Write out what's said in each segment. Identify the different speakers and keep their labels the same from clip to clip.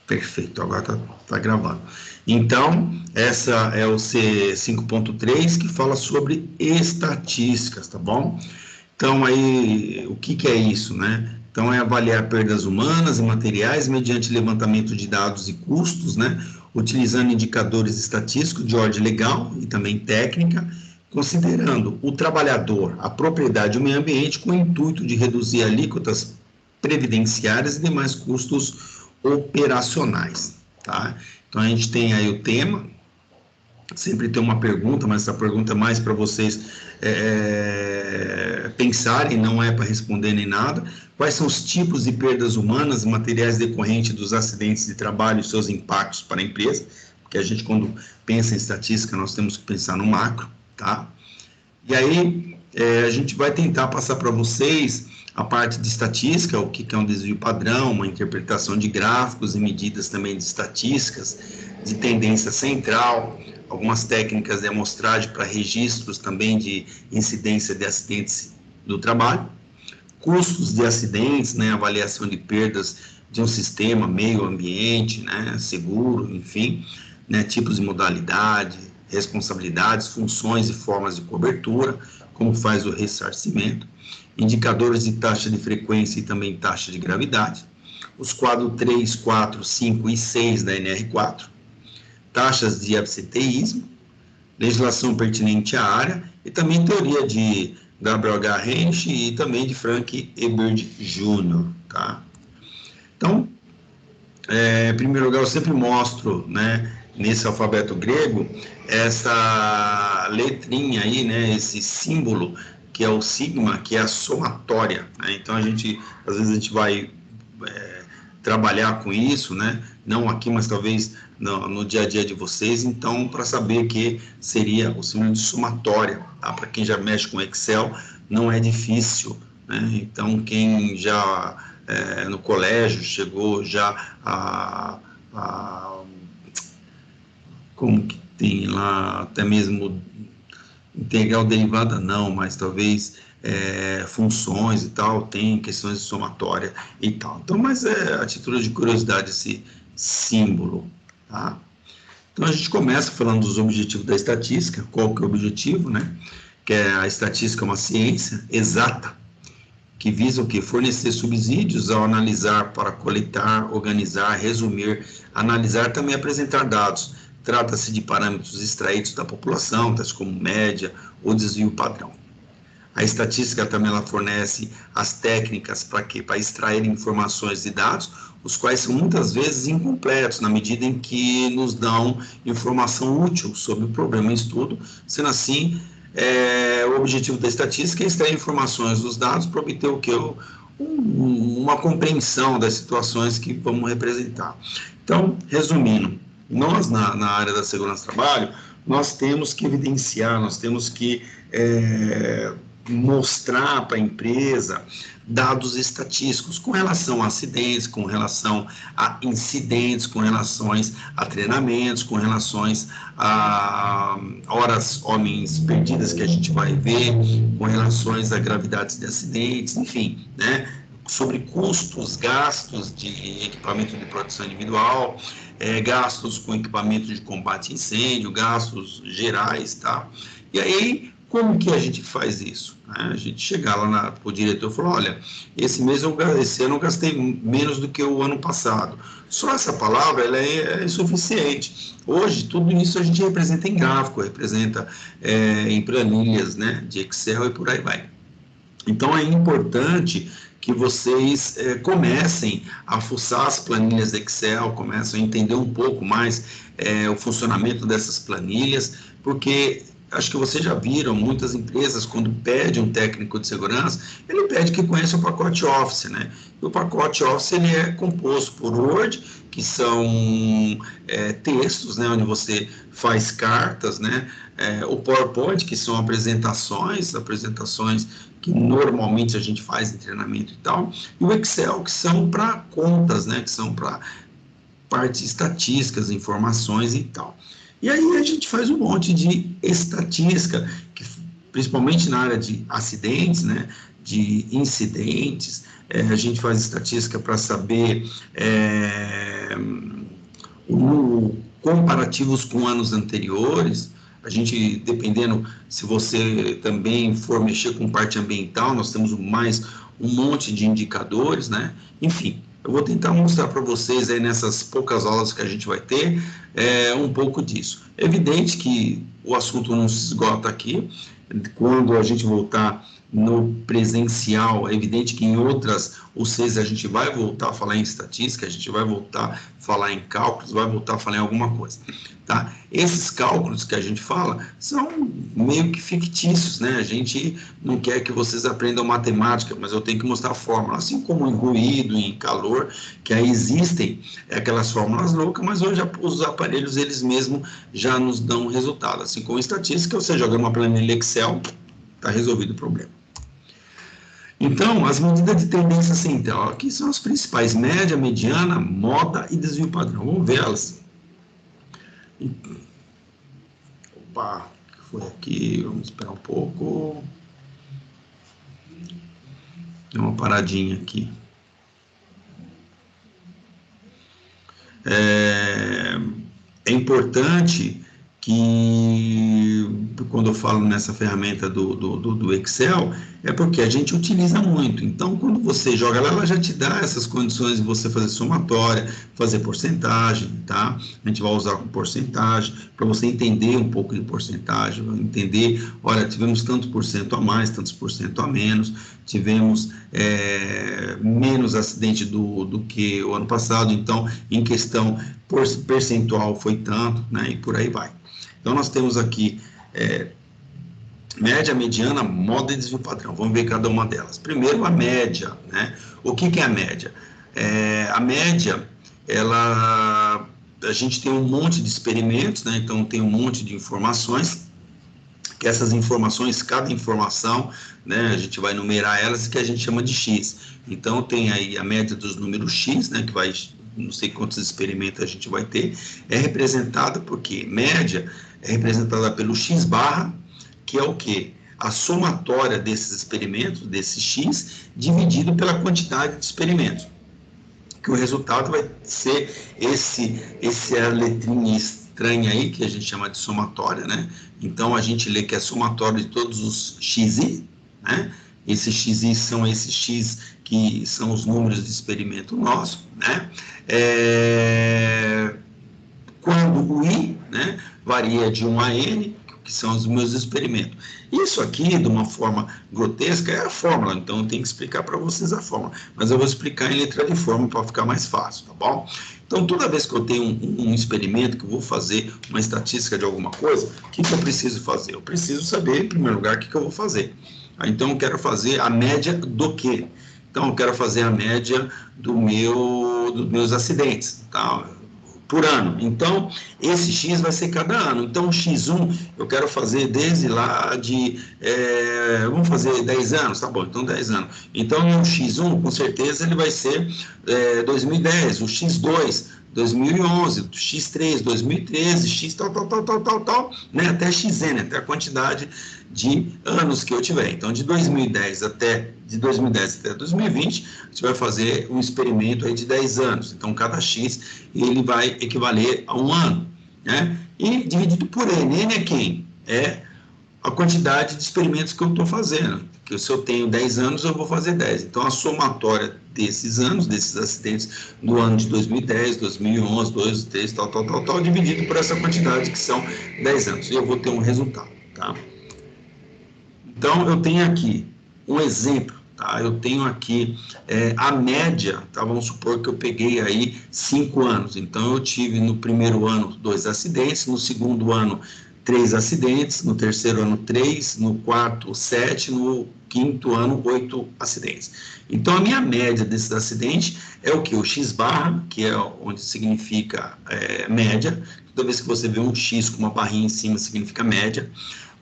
Speaker 1: Perfeito, agora tá gravando. Então, essa é o C5.3, que fala sobre estatísticas, tá bom? Então, aí, o que é isso, né? Então, é avaliar perdas humanas e materiais mediante levantamento de dados e custos, né? Utilizando indicadores estatísticos de ordem legal e também técnica, considerando o trabalhador, a propriedade e o meio ambiente com o intuito de reduzir alíquotas previdenciárias e demais custos operacionais, tá? Então, a gente tem aí o tema, sempre tem uma pergunta, mas essa pergunta é mais para vocês pensarem, não é para responder nem nada. Quais são os tipos de perdas humanas e materiais decorrentes dos acidentes de trabalho e seus impactos para a empresa? Porque a gente, quando pensa em estatística, nós temos que pensar no macro, tá? E aí, a gente vai tentar passar para vocês a parte de estatística, o que é um desvio padrão, uma interpretação de gráficos e medidas também de estatísticas, de tendência central, algumas técnicas de amostragem para registros também de incidência de acidentes do trabalho, custos de acidentes, né, avaliação de perdas de um sistema, meio ambiente, né, seguro, enfim, né, tipos de modalidade, responsabilidades, funções e formas de cobertura, como faz o ressarcimento, indicadores de taxa de frequência e também taxa de gravidade, os quadros 3, 4, 5 e 6 da NR4, taxas de absenteísmo, legislação pertinente à área e também teoria de W.H. Hensch e também de Frank Ebert Jr., tá? Então, em primeiro lugar, eu sempre mostro, né, nesse alfabeto grego, essa letrinha aí, né, esse símbolo, que é o sigma, que é a somatória, né? Então, às vezes a gente vai trabalhar com isso, né? Não aqui, mas talvez no dia a dia de vocês. Então, para saber que seria o símbolo de somatória, tá? Para quem já mexe com Excel, não é difícil, né? Então, quem já no colégio chegou já como que tem lá, até mesmo integral derivada não, mas talvez funções e tal, tem questões de somatória e tal. Então, mas a título de curiosidade esse símbolo, tá? Então, a gente começa falando dos objetivos da estatística. Qual que é o objetivo, né? Que a estatística é uma ciência exata, que visa o quê? Fornecer subsídios ao analisar para coletar, organizar, resumir, analisar, também apresentar dados. Trata-se de parâmetros extraídos da população, tais como média ou desvio padrão. A estatística também ela fornece as técnicas para quê? Para extrair informações e dados, os quais são muitas vezes incompletos, na medida em que nos dão informação útil sobre o problema em estudo. Sendo assim, o objetivo da estatística é extrair informações dos dados para obter o quê? Uma compreensão das situações que vamos representar. Então, resumindo, nós na área da segurança do trabalho, nós temos que evidenciar, nós temos que mostrar para a empresa dados estatísticos com relação a acidentes, com relação a incidentes, com relações a treinamentos, com relações a horas homens perdidas que a gente vai ver, com relações a gravidades de acidentes, enfim, né? Sobre custos, gastos de equipamento de proteção individual, gastos com equipamento de combate a incêndio, gastos gerais, tá? E aí, como que a gente faz isso? A gente chegar lá para o diretor e falar, olha, esse ano eu gastei menos do que o ano passado. Só essa palavra ela é insuficiente. Hoje, tudo isso a gente representa em gráfico, representa em planilhas, né, de Excel e por aí vai. Então, é importante que vocês comecem a fuçar as planilhas de Excel, comecem a entender um pouco mais o funcionamento dessas planilhas, porque acho que vocês já viram, muitas empresas, quando pede um técnico de segurança, ele pede que conheça o pacote Office, né? E o pacote Office ele é composto por Word, que são textos, né, onde você faz cartas, né? O PowerPoint, que são apresentações que normalmente a gente faz em treinamento e tal, e o Excel, que são para contas, né? Que são para partes estatísticas, informações e tal. E aí a gente faz um monte de estatística, que, principalmente na área de acidentes, né, de incidentes, a gente faz estatística para saber comparativos com anos anteriores, a gente, dependendo, se você também for mexer com parte ambiental, nós temos mais um monte de indicadores, né? Enfim, eu vou tentar mostrar para vocês aí nessas poucas aulas que a gente vai ter, um pouco disso. É evidente que o assunto não se esgota aqui. Quando a gente voltar no presencial, é evidente que em outras UCs a gente vai voltar a falar em estatística, a gente vai voltar a falar em cálculos, vai voltar a falar em alguma coisa, tá? Esses cálculos que a gente fala são meio que fictícios, né? A gente não quer que vocês aprendam matemática, mas eu tenho que mostrar a fórmula, assim como em ruído, em calor, que aí existem aquelas fórmulas loucas, mas hoje os aparelhos, eles mesmos já nos dão resultado, assim como em estatística, você joga uma planilha Excel, está resolvido o problema. Então, as medidas de tendência central, aqui são as principais: média, mediana, moda e desvio padrão. Vamos ver elas. Opa, o que foi aqui? Vamos esperar um pouco. Deu uma paradinha aqui. É importante que, quando eu falo nessa ferramenta do Excel, é porque a gente utiliza muito. Então, quando você joga lá, ela já te dá essas condições de você fazer somatória, fazer porcentagem, tá? A gente vai usar com porcentagem, para você entender um pouco de porcentagem, entender, olha, tivemos tantos por cento a mais, tantos por cento a menos, tivemos menos acidente do que o ano passado, então, em questão percentual foi tanto, né? E por aí vai. Então, nós temos aqui média, mediana, moda e desvio padrão. Vamos ver cada uma delas. Primeiro, a média, né? O que é a média? A média, a gente tem um monte de experimentos, né? Então, tem um monte de informações, que essas informações, cada informação, né, a gente vai numerar elas, que a gente chama de X. Então, tem aí a média dos números X, né, que vai, não sei quantos experimentos a gente vai ter, é representada porque média é representada pelo X barra, que é o quê? A somatória desses experimentos, desse X, dividido pela quantidade de experimentos. Que o resultado vai ser essa letrinha estranha aí, que a gente chama de somatória, né? Então, a gente lê que é somatória de todos os XI, né? Esses XI são esses X que são os números de experimento nosso, né? Quando o I, né, varia de 1 a N, que são os meus experimentos. Isso aqui, de uma forma grotesca, é a fórmula, então eu tenho que explicar para vocês a fórmula, mas eu vou explicar em letra de forma para ficar mais fácil, tá bom? Então, toda vez que eu tenho um experimento, que eu vou fazer uma estatística de alguma coisa, o que eu preciso fazer? Eu preciso saber, em primeiro lugar, o que eu vou fazer. Então, eu quero fazer a média do quê? Então, eu quero fazer a média dos meus acidentes, tá? Por ano. Então, esse X vai ser cada ano. Então, o X1 eu quero fazer desde lá de, vamos fazer 10 anos, tá bom, então 10 anos. Então, o X1, com certeza, ele vai ser 2010, o X2, 2011, o X3, 2013, X tal, né, até XN, até a quantidade de anos que eu tiver. Então, de 2010 até 2020, a gente vai fazer um experimento aí de 10 anos. Então, cada X, ele vai equivaler a um ano, né? E dividido por N. N é quem? É a quantidade de experimentos que eu estou fazendo. Que se eu tenho 10 anos, eu vou fazer 10. Então, a somatória desses anos, desses acidentes do ano de 2010, 2011, 2013, tal, dividido por essa quantidade que são 10 anos. E eu vou ter um resultado, tá? Então, eu tenho aqui um exemplo, tá? Eu tenho aqui a média, tá? Vamos supor que eu peguei aí 5 anos. Então, eu tive no primeiro ano 2 acidentes, no segundo ano 3 acidentes, no terceiro ano 3, no quarto 7, no quinto ano 8 acidentes. Então, a minha média desses acidentes é o que? O X barra, que é onde significa média. Toda vez que você vê um X com uma barrinha em cima, significa média,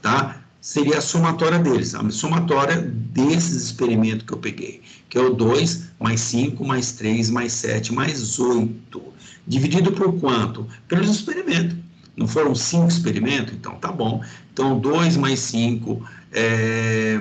Speaker 1: tá? Seria a somatória deles, a somatória desses experimentos que eu peguei, que é o 2 mais 5 mais 3 mais 7 mais 8, dividido por quanto? Pelos experimentos. Não foram 5 experimentos? Então tá bom. Então 2 mais 5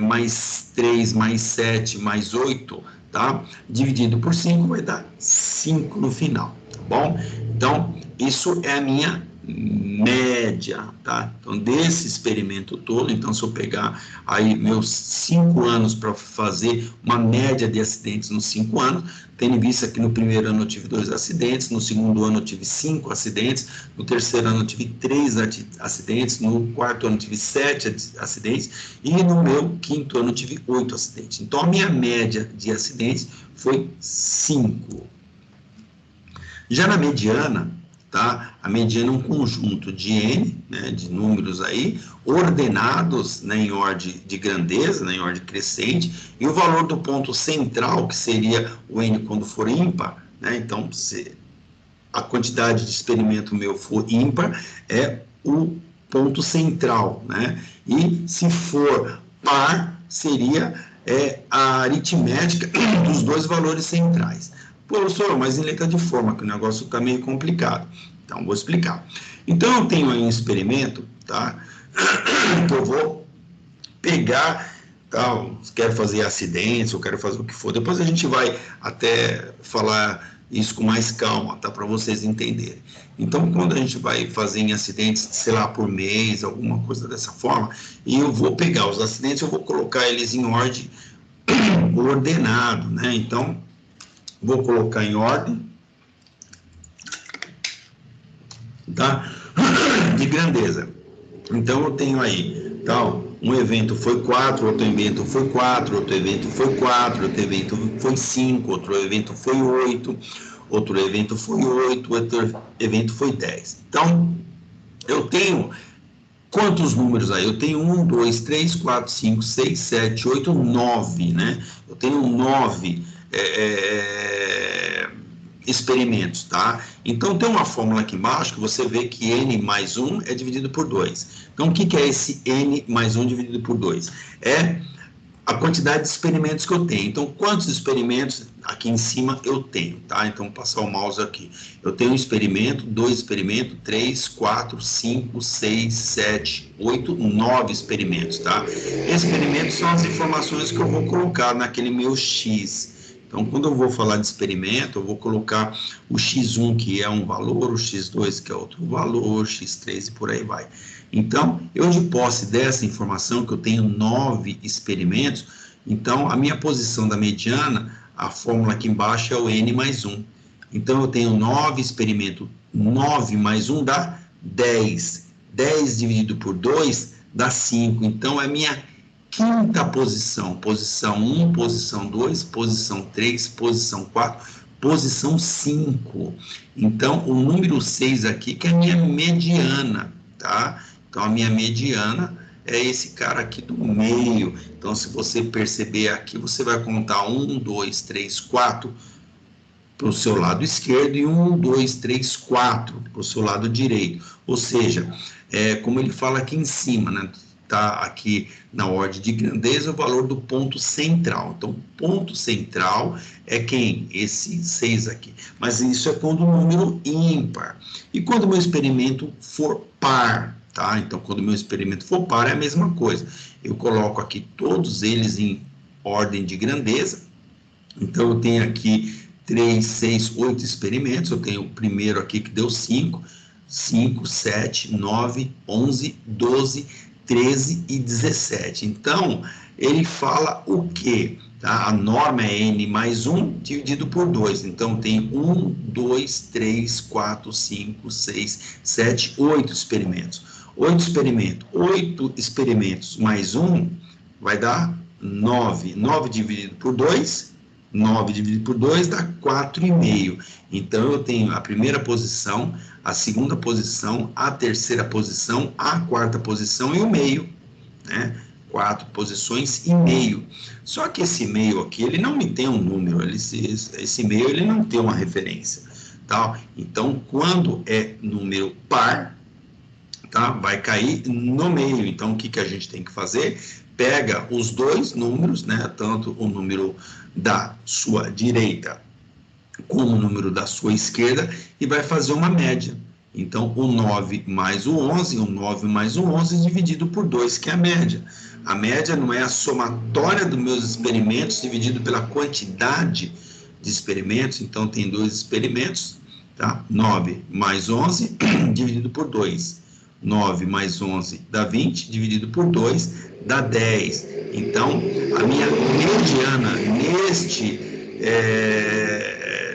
Speaker 1: mais 3 mais 7 mais 8, tá? Dividido por 5 vai dar 5 no final, tá bom? Então, Então, isso é a minha média, tá? Então, desse experimento todo, então, se eu pegar aí meus 5 anos para fazer uma média de acidentes nos 5 anos, tendo em vista que no primeiro ano eu tive 2 acidentes, no segundo ano eu tive 5 acidentes, no terceiro ano eu tive 3 acidentes, no quarto ano eu tive 7 acidentes, e no meu quinto ano eu tive 8 acidentes. Então, a minha média de acidentes foi 5. Já na mediana, tá? A mediana é um conjunto de N, né, de números aí, ordenados, né, em ordem de grandeza, né, em ordem crescente, e o valor do ponto central, que seria o N quando for ímpar, né, então, se a quantidade de experimento meu for ímpar, é o ponto central, né, e se for par, seria a aritmética dos dois valores centrais. Professor, mas em letra de forma, que o negócio está meio complicado. Então, vou explicar. Então, eu tenho aí um experimento, tá? Que eu vou pegar, tá? Quero fazer acidentes, eu quero fazer o que for. Depois a gente vai até falar isso com mais calma, tá? Para vocês entenderem. Então, quando a gente vai fazer em acidentes, sei lá, por mês, alguma coisa dessa forma, e eu vou pegar os acidentes, eu vou colocar eles em ordem ordenado, né? Então, vou colocar em ordem, tá? De grandeza. Então, eu tenho aí, tal, um evento foi 4, outro evento foi 4, outro evento foi 4, outro evento foi 5, outro evento foi 8, outro evento foi 8, outro evento foi 10. Então, eu tenho quantos números aí? Eu tenho 1, 2, 3, 4, 5, 6, 7, 8, 9, né? Eu tenho 9 experimentos, tá? Então, tem uma fórmula aqui embaixo que você vê que N mais 1 é dividido por 2. Então, o que é esse N mais 1 dividido por 2? É a quantidade de experimentos que eu tenho. Então, quantos experimentos aqui em cima eu tenho, tá? Então, vou passar o mouse aqui. Eu tenho um experimento, 2 experimentos, 3, 4, 5, 6, 7, 8, 9 experimentos, tá? Experimentos são as informações que eu vou colocar naquele meu X. Então, quando eu vou falar de experimento, eu vou colocar o X1, que é um valor, o X2, que é outro valor, X3 e por aí vai. Então, eu de posse dessa informação, que eu tenho 9 experimentos, então a minha posição da mediana, a fórmula aqui embaixo é o N mais 1. Então, eu tenho 9 experimentos, 9 mais 1 dá 10. 10 dividido por 2 dá 5. Então, é minha quinta posição. Posição 1, posição 2, posição 3, posição 4, posição 5. Então, o número 6 aqui, que é a minha mediana, tá? Então, a minha mediana é esse cara aqui do meio. Então, se você perceber aqui, você vai contar 1, 2, 3, 4 para o seu lado esquerdo e 1, 2, 3, 4 para o seu lado direito. Ou seja, como ele fala aqui em cima, né? Tá aqui na ordem de grandeza o valor do ponto central. Então, ponto central é quem? Esse 6 aqui. Mas isso é quando o número ímpar. E quando o meu experimento for par, tá? Então, quando o meu experimento for par, é a mesma coisa. Eu coloco aqui todos eles em ordem de grandeza. Então, eu tenho aqui 3, 6, 8 experimentos. Eu tenho o primeiro aqui que deu 5, 5, 7, 9, 11, 12, 13 e 17. Então, ele fala o quê? Tá? A norma é N mais 1 dividido por 2. Então, tem 1, 2, 3, 4, 5, 6, 7, 8 experimentos. 8 experimentos mais 1 vai dar 9. 9 dividido por 2, 9 dividido por 2 dá 4,5. Então, eu tenho a primeira posição, a segunda posição, a terceira posição, a quarta posição e o meio, né? 4 posições e meio. Só que esse meio aqui, ele não me tem um número, esse meio ele não tem uma referência, tá? Então, quando é número par, tá? Vai cair no meio. Então, o que que a gente tem que fazer? Pega os dois números, né? Tanto o número da sua direita como o número da sua esquerda e vai fazer uma média. Então, o 9 mais o 11, o 9 mais o 11 dividido por 2, que é a média. A média não é a somatória dos meus experimentos dividido pela quantidade de experimentos. Então, tem 2 experimentos, tá? 9 mais 11 dividido por 2. 9 mais 11 dá 20, dividido por 2 dá 10. Então, a minha mediana neste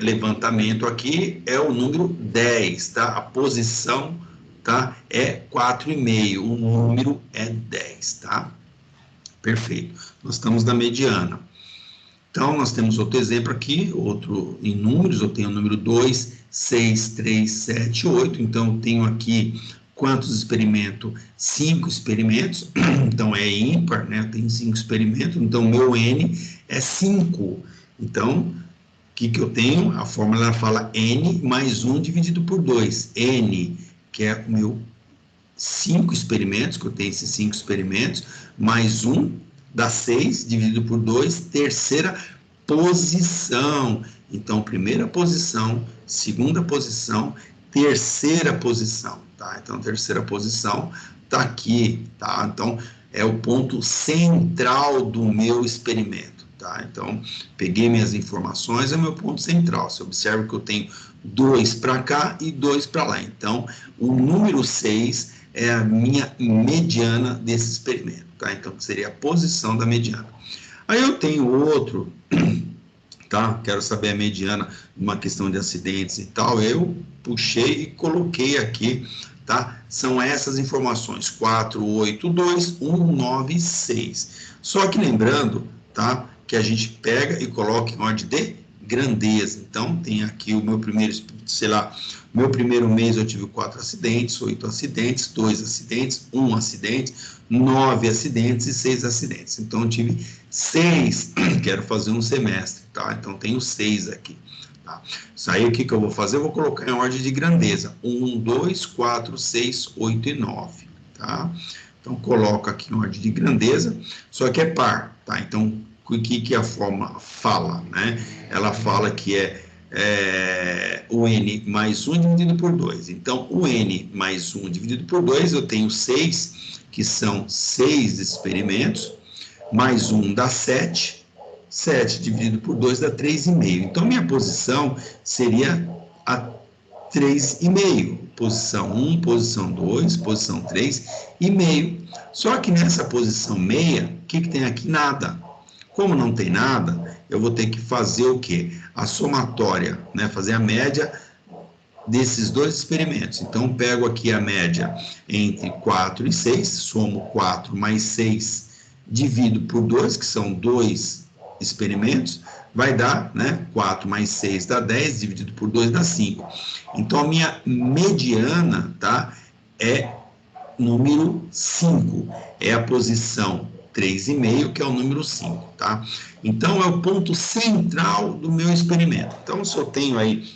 Speaker 1: levantamento aqui é o número 10, tá? A posição, tá? É 4,5, o número é 10, tá? Perfeito. Nós estamos na mediana. Então, nós temos outro exemplo aqui, outro em números, eu tenho o número 2, 6, 3, 7, 8. Então, eu tenho aqui quantos experimentos? 5 experimentos. Então, é ímpar, né? Eu tenho 5 experimentos. Então, meu N é 5. Então, o que eu tenho? A fórmula fala N mais 1 dividido por 2. N, que é o meu 5 experimentos, que eu tenho esses 5 experimentos, mais 1 dá 6, dividido por 2, terceira posição. Então, primeira posição, segunda posição, terceira posição, tá? Então, terceira posição tá aqui, tá? Então, é o ponto central do meu experimento, tá? Então, peguei minhas informações, é o meu ponto central. Você observa que eu tenho 2 para cá e 2 para lá. Então, o número 6 é a minha mediana desse experimento, tá? Então, seria a posição da mediana. Aí eu tenho outro, tá? Quero saber a mediana numa questão de acidentes e tal. Eu puxei e coloquei aqui, tá? São essas informações: 4, 8, 2, 1, 9, 6. Só que lembrando, tá? Que a gente pega e coloca em ordem de grandeza. Então, tem aqui o meu primeiro, sei lá, meu primeiro mês eu tive 4 acidentes, 8 acidentes, 2 acidentes, 1 acidente, 9 acidentes e 6 acidentes. Então, eu tive 6, quero fazer um semestre, tá? Então, tenho 6 aqui, tá? Isso aí, o que eu vou fazer? Eu vou colocar em ordem de grandeza. 1, 2, 4, 6, 8 e 9, tá? Então, coloco aqui em ordem de grandeza, só que é par, tá? Então, o que a forma fala, né? Ela fala que o N mais 1 dividido por 2. Então, o N mais 1 dividido por 2, eu tenho 6, que são 6 experimentos, mais 1 dá 7, 7 dividido por 2 dá 3,5. Então, minha posição seria a 3,5. Posição 1, posição 2, posição 3 e meio. Só que nessa posição meia, o que tem aqui? Nada. Como não tem nada, eu vou ter que fazer o quê? A somatória, né? Fazer a média desses dois experimentos. Então, pego aqui a média entre 4 e 6, somo 4 mais 6, divido por 2, que são 2 experimentos, vai dar, né? 4 mais 6 dá 10, dividido por 2 dá 5. Então, a minha mediana, tá? É número 5. É a posição 3,5, que é o número 5, tá? Então, é o ponto central do meu experimento. Então, se eu tenho aí,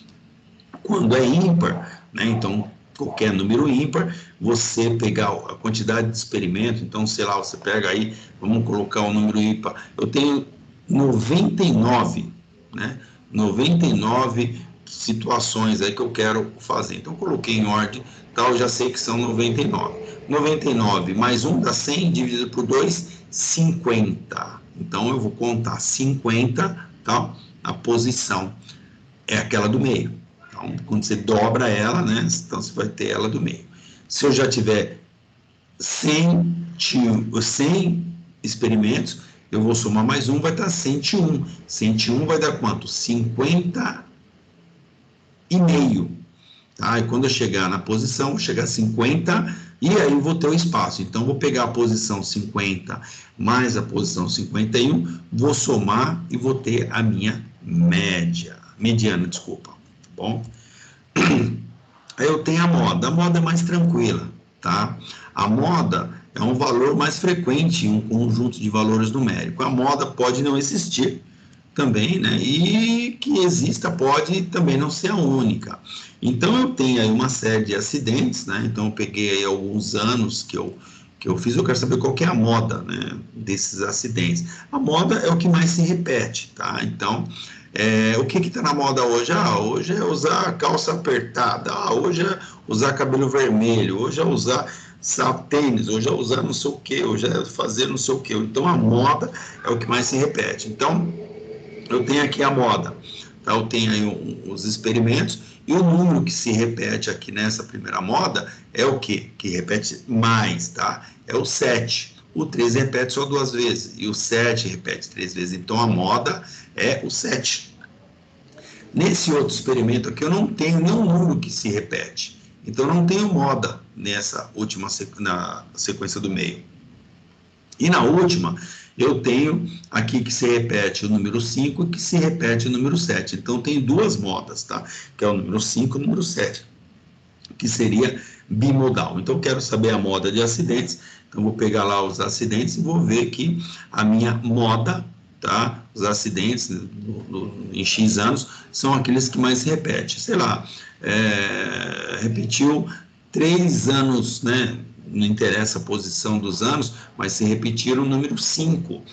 Speaker 1: quando é ímpar, né? Então, qualquer número ímpar, você pegar a quantidade de experimento, então, sei lá, você pega aí, vamos colocar o número ímpar, eu tenho 99, né? 99 situações aí que eu quero fazer. Então, eu coloquei em ordem, tal, eu já sei que são 99. 99 mais 1 dá 100, dividido por 2, 50. Então, eu vou contar 50, tá? A posição é aquela do meio. Então, quando você dobra ela, né? Então, você vai ter ela do meio. Se eu já tiver 100 experimentos, eu vou somar mais um, vai dar 101. 101 vai dar quanto? 50 e meio. Tá? E quando eu chegar na posição, vou chegar a 50 e aí eu vou ter o espaço. Então, vou pegar a posição 50 mais a posição 51, vou somar e vou ter a minha mediana, desculpa. Tá bom? Aí eu tenho a moda. A moda é mais tranquila, tá? A moda é um valor mais frequente em um conjunto de valores numéricos. A moda pode não existir também, né? E que exista pode também não ser a única. Então, eu tenho aí uma série de acidentes, né? Então, eu peguei aí alguns anos que eu fiz, eu quero saber qual que é a moda, né, desses acidentes. A moda é o que mais se repete, tá? Então, o que está na moda hoje? Hoje é usar calça apertada, hoje é usar cabelo vermelho, hoje é usar tênis, hoje é usar não sei o que, hoje é fazer não sei o que. Então, a moda é o que mais se repete. Então, eu tenho aqui a moda. Tá? Eu tenho aí os experimentos, e o número que se repete aqui nessa primeira moda é o quê? Que repete mais, tá? É o 7. O 3 repete só 2 vezes, e o 7 repete 3 vezes. Então, a moda é o 7. Nesse outro experimento aqui, eu não tenho nenhum número que se repete. Então, não tenho moda nessa última na sequência do meio. E na última, eu tenho aqui que se repete o número 5 e que se repete o número 7. Então, tem duas modas, tá? Que é o número 5 e o número 7, que seria bimodal. Então, eu quero saber a moda de acidentes. Então, vou pegar lá os acidentes e vou ver que a minha moda, tá? Os acidentes em X anos são aqueles que mais se repetem. Sei lá, repetiu 3 anos, né? Não interessa a posição dos anos, mas se repetiram o número 5,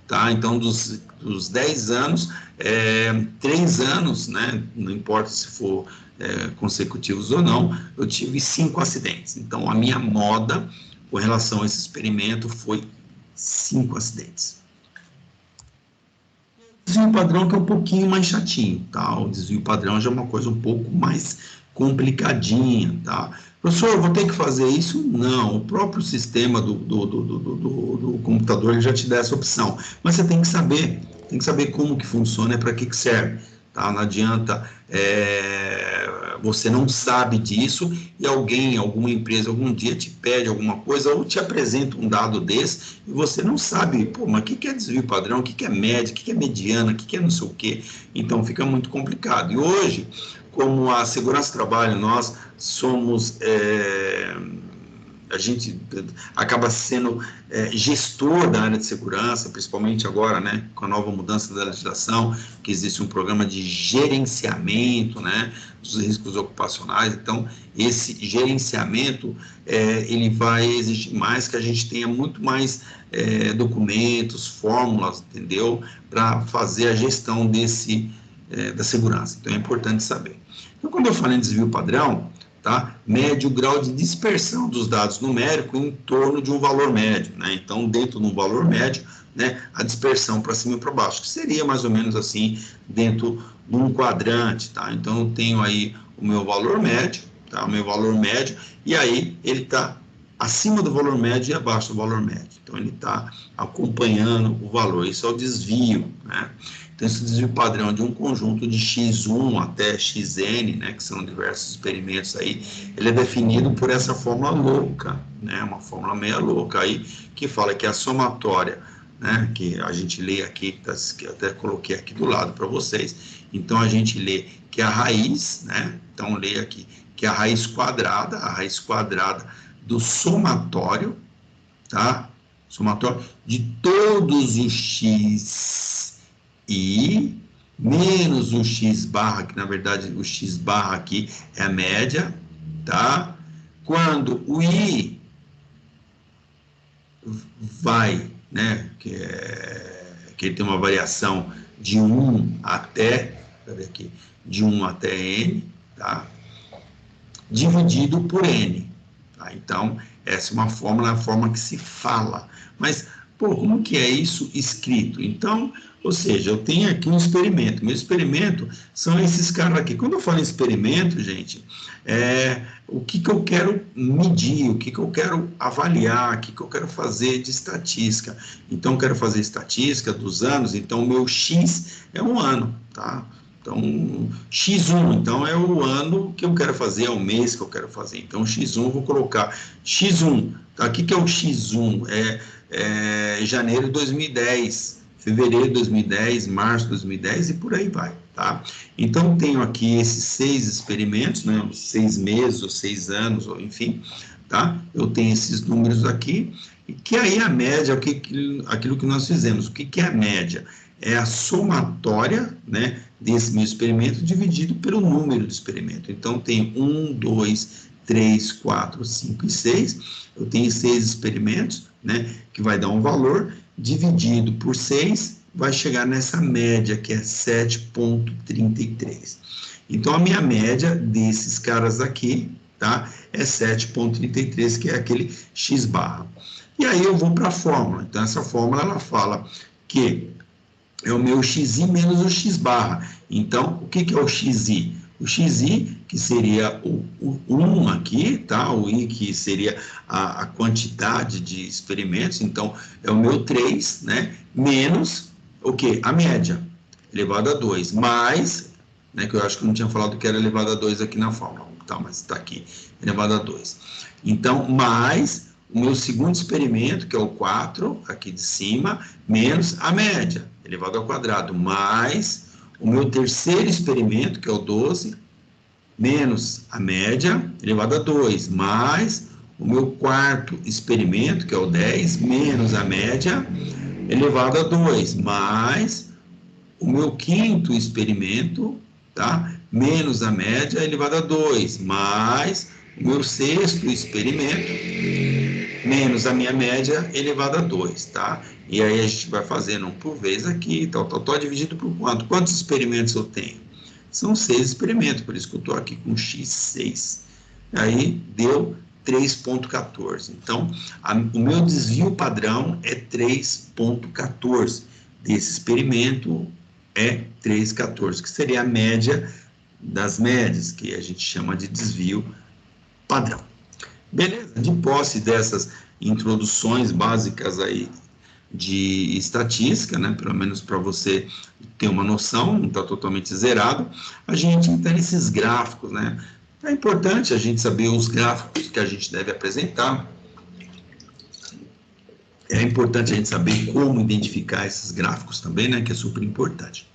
Speaker 1: tá? Então, dos 10 anos, 3 anos, né? Não importa se for consecutivos ou não, eu tive 5 acidentes. Então, a minha moda com relação a esse experimento foi 5 acidentes. Desvio padrão que é um pouquinho mais chatinho, tá? O desvio padrão já é uma coisa um pouco mais complicadinha, tá? Professor, eu vou ter que fazer isso? Não, o próprio sistema do computador ele já te dá essa opção, mas você tem que saber como que funciona e para que serve, tá? Não adianta você não sabe disso e alguém, alguma empresa, algum dia te pede alguma coisa ou te apresenta um dado desse e você não sabe, pô, mas o que é desvio padrão, o que é média, o que é mediana, o que é não sei o quê, então fica muito complicado. E hoje, como a segurança do trabalho, nós somos, a gente acaba sendo gestor da área de segurança, principalmente agora, né, com a nova mudança da legislação, que existe um programa de gerenciamento, né, dos riscos ocupacionais. Então, esse gerenciamento, ele vai exigir mais que a gente tenha muito mais documentos, fórmulas, entendeu, para fazer a gestão da segurança. Então, é importante saber. Então, quando eu falo em desvio padrão, tá? Mede o grau de dispersão dos dados numéricos em torno de um valor médio, né? Então, dentro de um valor médio, né, a dispersão para cima e para baixo, que seria mais ou menos assim, dentro de um quadrante, tá? Então, eu tenho aí o meu valor médio, tá? O meu valor médio, e aí ele está acima do valor médio e abaixo do valor médio. Então, ele está acompanhando o valor. Isso é o desvio, né? Então, esse desvio padrão de um conjunto de x1 até xn, né, que são diversos experimentos aí, ele é definido por essa fórmula louca, né, uma fórmula meia louca aí, que fala que a somatória, né, que a gente lê aqui, que eu até coloquei aqui do lado para vocês, então a gente lê que a raiz, né, então lê aqui, que a raiz quadrada do somatório, tá, somatório de todos os x i menos o x barra, que na verdade o x barra aqui é a média, tá? Quando o i vai, né, que ele tem uma variação de 1 até, aqui, de 1 até n, tá? Dividido por n, tá? Então, essa é uma fórmula, a forma que se fala. Mas, pô, como que é isso escrito? Então, ou seja, eu tenho aqui um experimento. Meu experimento são esses caras aqui. Quando eu falo em experimento, gente, o que eu quero medir, o que eu quero avaliar, o que eu quero fazer de estatística. Então, eu quero fazer estatística dos anos, então o meu X é um ano, tá? Então, X1, então é o ano que eu quero fazer, é o mês que eu quero fazer. Então, X1, eu vou colocar X1, tá? O que é o X1? É janeiro de 2010, fevereiro de 2010, março de 2010 e por aí vai, tá? Então, tenho aqui esses 6 experimentos, né? 6 meses ou 6 anos, ou enfim, tá? Eu tenho esses números aqui, e que aí a média, aquilo que nós fizemos. O que é a média? É a somatória, né, desse meu experimento dividido pelo número do experimento. Então, tem 1, 2, 3, 4, 5 e 6. Eu tenho 6 experimentos, né, que vai dar um valor, dividido por 6, vai chegar nessa média, que é 7,33. Então, a minha média desses caras aqui, tá, é 7,33, que é aquele x barra. E aí eu vou para a fórmula. Então, essa fórmula, ela fala que é o meu XI menos o X barra. Então, o que é o XI? O XI, que seria o 1 aqui, tá? O I, que seria a quantidade de experimentos, então, é o meu 3, né? Menos o quê? A média, elevado a 2, mais, né? Que eu acho que eu não tinha falado que era elevado a 2 aqui na fórmula, tá? Mas está aqui, elevado a 2. Então, mais o meu segundo experimento, que é o 4, aqui de cima, menos a média, elevado ao quadrado, mais o meu terceiro experimento, que é o 12, menos a média, elevado a 2, mais o meu quarto experimento, que é o 10, menos a média, elevado a 2, mais o meu quinto experimento, tá? Menos a média, elevado a 2, mais o meu sexto experimento, menos a minha média, elevado a 2, tá? E aí a gente vai fazendo um por vez aqui, tal, dividido por quanto? Quantos experimentos eu tenho? São 6 experimentos, por isso que eu estou aqui com x6. Aí deu 3,14. Então, o meu desvio padrão é 3,14. Desse experimento é 3,14, que seria a média das médias, que a gente chama de desvio padrão. Beleza, de posse dessas introduções básicas aí de estatística, né, pelo menos para você ter uma noção, não está totalmente zerado, a gente entra nesses gráficos, né? É importante a gente saber os gráficos que a gente deve apresentar, é importante a gente saber como identificar esses gráficos também, né, que é super importante.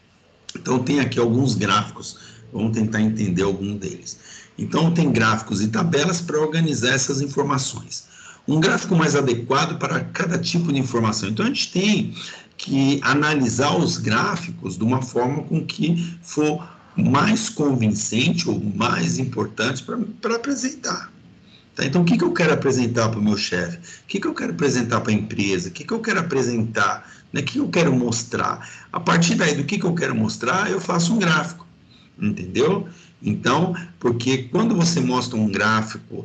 Speaker 1: Então, tem aqui alguns gráficos, vamos tentar entender algum deles. Então, tem gráficos e tabelas para organizar essas informações. Um gráfico mais adequado para cada tipo de informação. Então, a gente tem que analisar os gráficos de uma forma com que for mais convincente ou mais importante para apresentar. Tá? Então, o que eu quero apresentar para o meu chefe? O que eu quero apresentar para a empresa? O que eu quero apresentar? Né? O que eu quero mostrar? A partir daí do que eu quero mostrar, eu faço um gráfico, entendeu? Então, porque quando você mostra um gráfico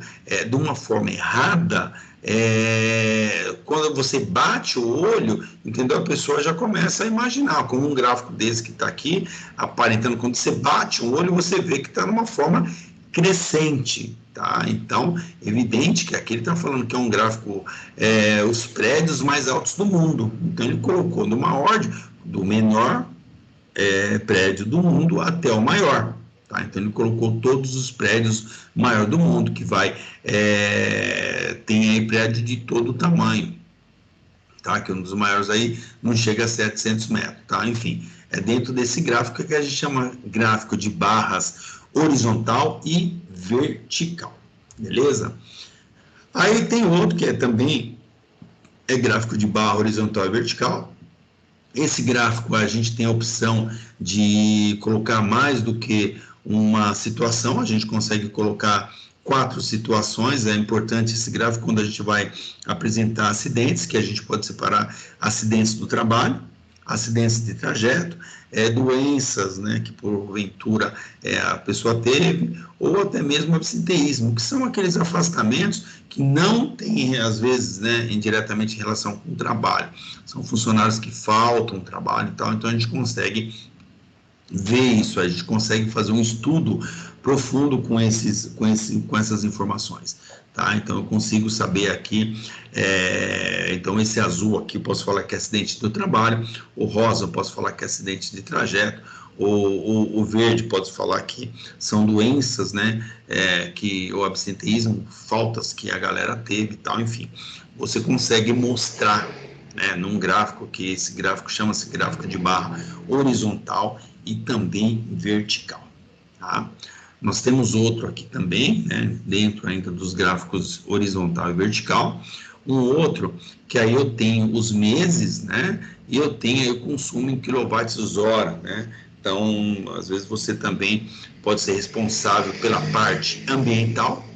Speaker 1: de uma forma errada, quando você bate o olho, entendeu? A pessoa já começa a imaginar, como um gráfico desse que está aqui, aparentando, quando você bate o olho, você vê que está numa forma crescente, tá? Então, evidente que aqui ele está falando que é um gráfico, os prédios mais altos do mundo. Então, ele colocou numa ordem do menor prédio do mundo até o maior. Tá? Então, ele colocou todos os prédios maior do mundo, que tem aí prédio de todo tamanho. Tá? Que um dos maiores aí não chega a 700 metros. Tá? Enfim, é dentro desse gráfico que a gente chama gráfico de barras horizontal e vertical. Beleza? Aí tem outro que também é gráfico de barra horizontal e vertical. Esse gráfico a gente tem a opção de colocar mais do que uma situação, a gente consegue colocar 4 situações. É importante esse gráfico quando a gente vai apresentar acidentes, que a gente pode separar acidentes do trabalho, acidentes de trajeto, doenças, né, que porventura a pessoa teve, ou até mesmo absenteísmo, que são aqueles afastamentos que não têm, às vezes, né, indiretamente relação com o trabalho. São funcionários que faltam trabalho e tal, então a gente consegue ver isso, a gente consegue fazer um estudo profundo com essas informações, tá? Então eu consigo saber aqui, então esse azul aqui posso falar que é acidente do trabalho, o rosa eu posso falar que é acidente de trajeto, o verde pode falar que são doenças, né, o absenteísmo, faltas que a galera teve e tal, enfim, você consegue mostrar, né, num gráfico, que esse gráfico chama-se gráfico de barra horizontal e também vertical, tá? Nós temos outro aqui também, né, dentro ainda dos gráficos horizontal e vertical, um outro que aí eu tenho os meses, né, e eu tenho aí o consumo em quilowatts-hora, né. Então, às vezes você também pode ser responsável pela parte ambiental,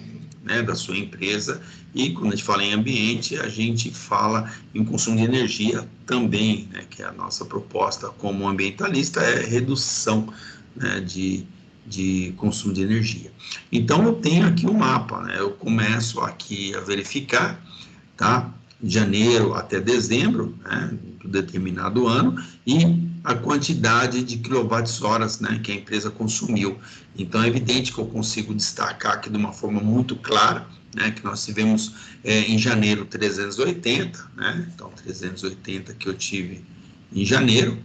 Speaker 1: né, da sua empresa, e quando a gente fala em ambiente, a gente fala em consumo de energia também, né, que é a nossa proposta como ambientalista, é redução, né, de consumo de energia. Então, eu tenho aqui um mapa, né, eu começo aqui a verificar, tá, de janeiro até dezembro, né, do determinado ano, e a quantidade de quilowatts-horas, né, que a empresa consumiu. Então, é evidente que eu consigo destacar aqui de uma forma muito clara, né, que nós tivemos em janeiro 380, né, então 380 que eu tive em janeiro,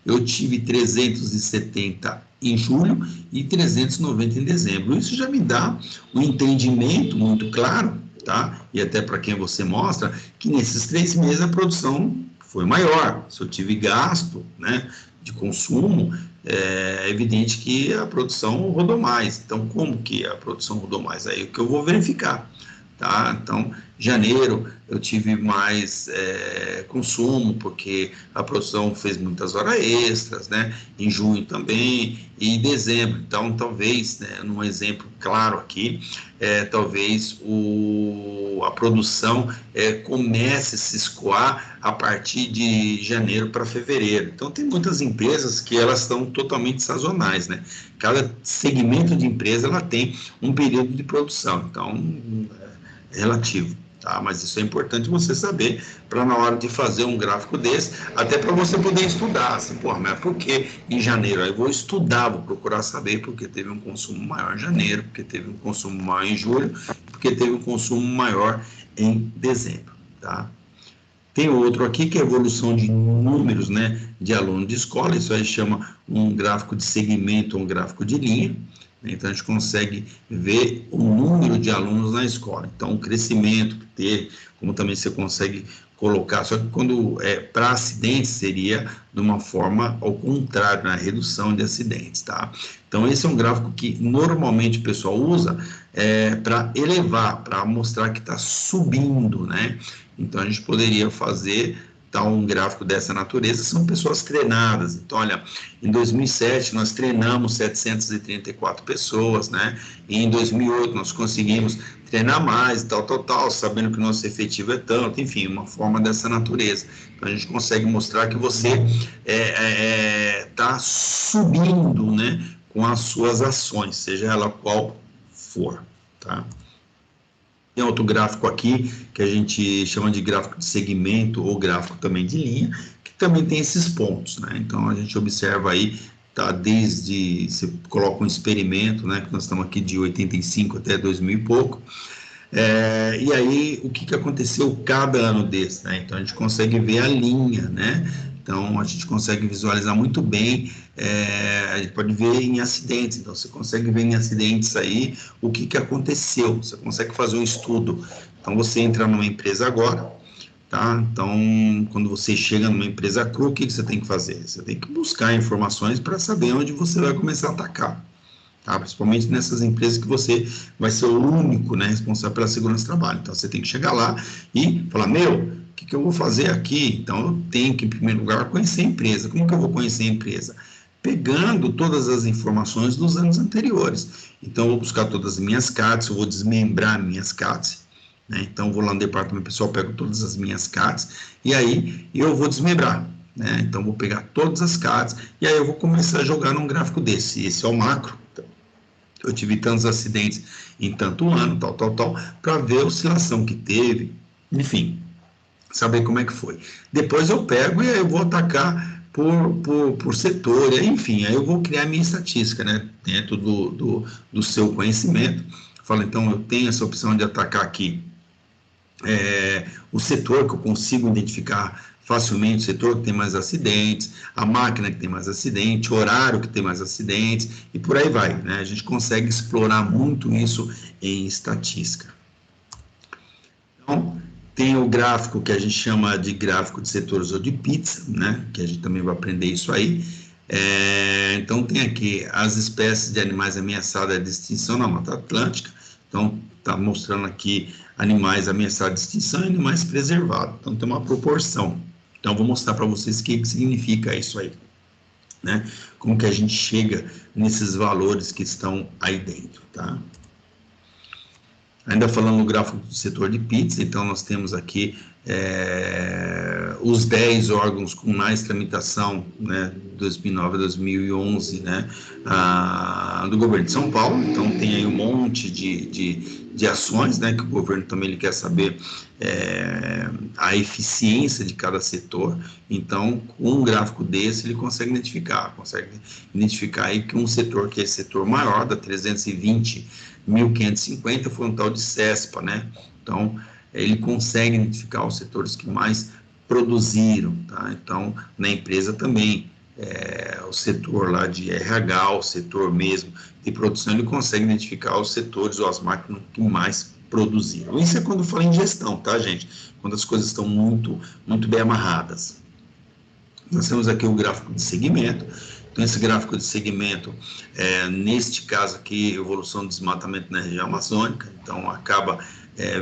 Speaker 1: eu tive 370 em julho e 390 em dezembro. Isso já me dá um entendimento muito claro, tá? E até para quem você mostra, que nesses 3 meses a produção foi maior. Se eu tive gasto, né, de consumo, é evidente que a produção rodou mais. Então, como que a produção rodou mais? Aí é o que eu vou verificar. Tá? Então, janeiro eu tive mais consumo, porque a produção fez muitas horas extras, né? Em junho também, e em dezembro. Então, talvez, né, num exemplo claro aqui, talvez a produção comece a se escoar a partir de janeiro para fevereiro. Então, tem muitas empresas que elas estão totalmente sazonais, né? Cada segmento de empresa ela tem um período de produção. Então, relativo, tá? Mas isso é importante você saber para na hora de fazer um gráfico desse, até para você poder estudar, assim, pô, mas por que em janeiro? Aí eu vou estudar, vou procurar saber porque teve um consumo maior em janeiro, porque teve um consumo maior em julho, porque teve um consumo maior em dezembro, tá? Tem outro aqui que é a evolução de números, né, de aluno de escola, isso aí chama um gráfico de segmento, um gráfico de linha. Então, a gente consegue ver o número de alunos na escola. Então, o crescimento que teve, como também você consegue colocar, só que quando para acidentes seria de uma forma ao contrário, na redução de acidentes, tá? Então, esse é um gráfico que normalmente o pessoal usa para elevar, para mostrar que está subindo, né? Então, a gente poderia fazer um gráfico dessa natureza, são pessoas treinadas. Então, olha, em 2007 nós treinamos 734 pessoas, né? E em 2008 nós conseguimos treinar mais, tal, sabendo que o nosso efetivo é tanto, enfim, uma forma dessa natureza. Então, a gente consegue mostrar que você está subindo, né? Com as suas ações, seja ela qual for, tá? Tem outro gráfico aqui, que a gente chama de gráfico de segmento ou gráfico também de linha, que também tem esses pontos, né? Então, a gente observa aí, tá, desde, você coloca um experimento, né, que nós estamos aqui de 85 até 2000 e pouco, e aí, o que aconteceu cada ano desse, né? Então, a gente consegue ver a linha, né? Então, a gente consegue visualizar muito bem, a gente pode ver em acidentes, então você consegue ver em acidentes aí o que aconteceu, você consegue fazer um estudo. Então, você entra numa empresa agora, tá? Então, quando você chega numa empresa crua, o que você tem que fazer? Você tem que buscar informações para saber onde você vai começar a atacar. Tá? Principalmente nessas empresas que você vai ser o único, né, responsável pela segurança do trabalho. Então, você tem que chegar lá e falar, o que eu vou fazer aqui? Então, eu tenho que, em primeiro lugar, conhecer a empresa. Como que eu vou conhecer a empresa? Pegando todas as informações dos anos anteriores. Então, eu vou buscar todas as minhas CATs, eu vou desmembrar minhas CATs, né? Então, eu vou lá no departamento pessoal, pego todas as minhas CATs, e aí eu vou desmembrar, né? Então, eu vou pegar todas as CATs, e aí eu vou começar a jogar num gráfico desse. Esse é o macro. Eu tive tantos acidentes em tanto ano, tal, para ver a oscilação que teve, enfim, saber como é que foi. Depois eu pego e aí eu vou atacar por setor, enfim, aí eu vou criar minha estatística, né, dentro do seu conhecimento. Falo, então, eu tenho essa opção de atacar aqui o setor que eu consigo identificar facilmente, o setor que tem mais acidentes, a máquina que tem mais acidentes, o horário que tem mais acidentes, e por aí vai, né? A gente consegue explorar muito isso em estatística. Então, tem o gráfico que a gente chama de gráfico de setores ou de pizza, né? Que a gente também vai aprender isso aí. Então, tem aqui as espécies de animais ameaçadas de extinção na Mata Atlântica. Então, está mostrando aqui animais ameaçados de extinção e animais preservados. Então, tem uma proporção. Então, vou mostrar para vocês o que significa isso aí, né? Como que a gente chega nesses valores que estão aí dentro, tá? Ainda falando no gráfico do setor de pizza, então nós temos aqui os 10 órgãos com mais tramitação, né, 2009 a 2011, né, do governo de São Paulo. Então tem aí um monte de ações, né, que o governo também ele quer saber a eficiência de cada setor. Então, com um gráfico desse, ele consegue identificar aí que um setor, que é esse setor maior, da 320.550, foi um tal de CESPA, né? Então, ele consegue identificar os setores que mais produziram, tá? Então, na empresa também, o setor lá de RH, o setor mesmo de produção, ele consegue identificar os setores ou as máquinas que mais produziram. Isso é quando fala em gestão, tá, gente? Quando as coisas estão muito, muito bem amarradas. Nós temos aqui o gráfico de segmento. Então, esse gráfico de segmento, neste caso aqui, evolução do desmatamento na região amazônica. Então, acaba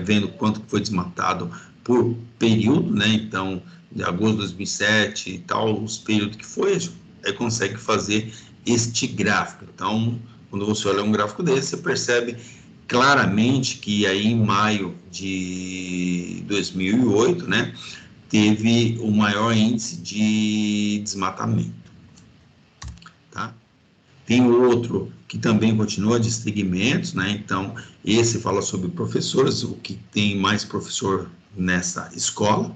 Speaker 1: vendo quanto foi desmatado por período, né? Então, de agosto de 2007 e tal, os períodos que foi, aí consegue fazer este gráfico. Então, quando você olha um gráfico desse, você percebe claramente que aí em maio de 2008, né, teve o maior índice de desmatamento, tá? Tem outro que também continua de segmentos, né? Então, esse fala sobre professores, o que tem mais professor nessa escola.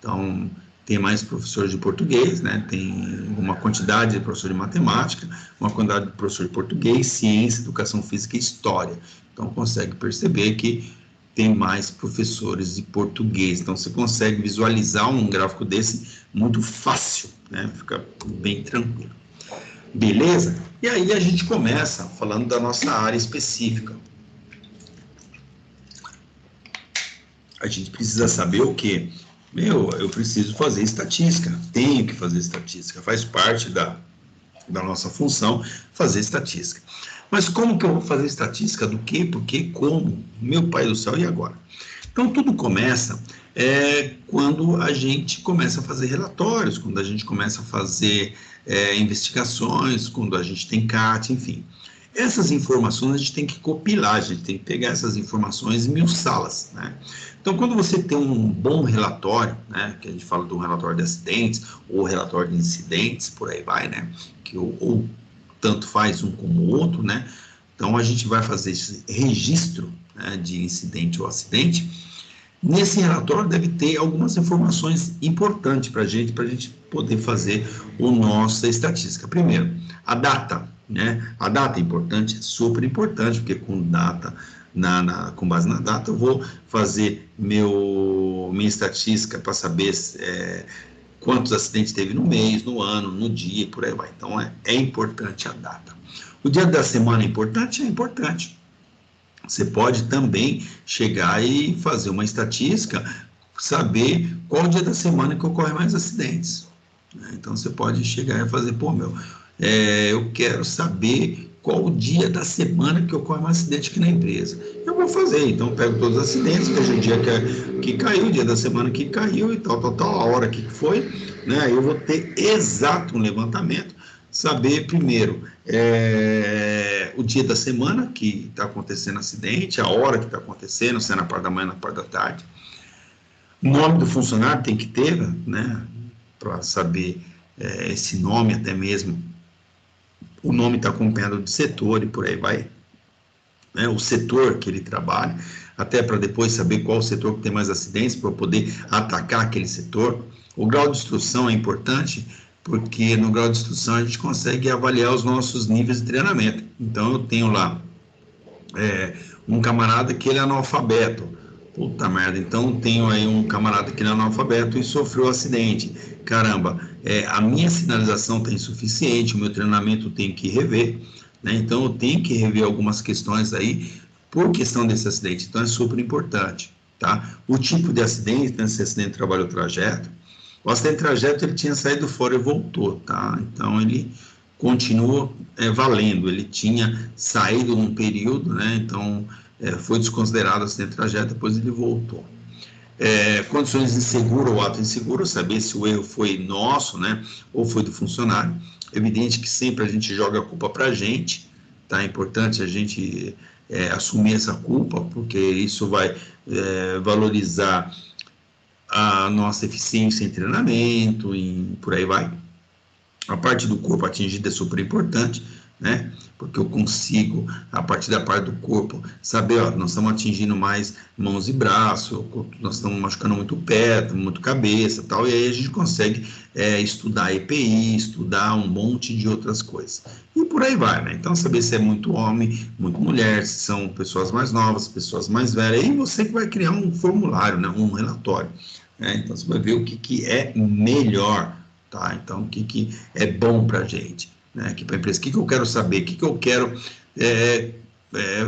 Speaker 1: Então, tem mais professores de português, né? Tem uma quantidade de professor de matemática, uma quantidade de professor de português, ciência, educação física e história. Então, consegue perceber que tem mais professores de português. Então, você consegue visualizar um gráfico desse muito fácil, né? Fica bem tranquilo. Beleza? E aí a gente começa falando da nossa área específica. A gente precisa saber o quê? Eu preciso fazer estatística, tenho que fazer estatística, faz parte da nossa função fazer estatística. Mas como que eu vou fazer estatística? Do quê? Por quê? Como? Meu pai do céu, e agora? Então, tudo começa quando a gente começa a fazer relatórios, quando a gente começa a fazer investigações, quando a gente tem CAT, enfim. Essas informações a gente tem que compilar, a gente tem que pegar essas informações e esmiuçá-las, né? Então, quando você tem um bom relatório, né, que a gente fala de um relatório de acidentes, ou relatório de incidentes, por aí vai, né, que ou tanto faz um como o outro, né? Então, a gente vai fazer esse registro, né, de incidente ou acidente. Nesse relatório deve ter algumas informações importantes para a gente poder fazer a nossa estatística. Primeiro, a data, né? A data é importante, é super importante, porque com data, com base na data, eu vou fazer minha estatística para saber quantos acidentes teve no mês, no ano, no dia, e por aí vai. Então, é importante a data. O dia da semana é importante? É importante. Você pode também chegar e fazer uma estatística, saber qual dia da semana que ocorre mais acidentes. Então, você pode chegar e fazer, eu quero saber qual o dia da semana que ocorre mais acidente aqui na empresa. Eu vou fazer, então eu pego todos os acidentes, vejo o dia que caiu, o dia da semana que caiu e tal, a hora que foi, né? Eu vou ter exato um levantamento, saber primeiro o dia da semana que está acontecendo acidente, a hora que está acontecendo, se é na parte da manhã, na parte da tarde. O nome do funcionário tem que ter, né? Para saber esse nome, até mesmo o nome está acompanhado de setor e por aí vai, né? O setor que ele trabalha, até para depois saber qual setor que tem mais acidentes, para poder atacar aquele setor. O grau de instrução é importante, porque no grau de instrução a gente consegue avaliar os nossos níveis de treinamento. Então, eu tenho lá um camarada que ele é analfabeto. Puta merda, então tenho aí um camarada que ele é analfabeto e sofreu um acidente. Caramba, a minha sinalização está insuficiente, o meu treinamento tem que rever, né? Então, eu tenho que rever algumas questões aí por questão desse acidente. Então, é super importante, tá? O tipo de acidente, né? Se acidente de trabalho ou trajeto. O acidente de trajeto, ele tinha saído fora e voltou, tá? Então, ele continua valendo. Ele tinha saído num período, né? Então, foi desconsiderado acidente de trajeto, depois ele voltou. Condições inseguras ou ato inseguro, saber se o erro foi nosso, né? Ou foi do funcionário. Evidente que sempre a gente joga a culpa para a gente, tá? É importante a gente assumir essa culpa, porque isso vai valorizar a nossa eficiência em treinamento e por aí vai. A parte do corpo atingida é super importante, né? Porque eu consigo, a partir da parte do corpo, saber, ó, nós estamos atingindo mais mãos e braços, nós estamos machucando muito pé, muito cabeça, tal, e aí a gente consegue estudar EPI, estudar um monte de outras coisas. E por aí vai, né? Então, saber se é muito homem, muito mulher, se são pessoas mais novas, pessoas mais velhas, e você que vai criar um formulário, né? Um relatório, né? Então, você vai ver o que é melhor, tá? Então, o que é bom para a gente, né? Aqui para a empresa, o que eu quero saber, o que eu quero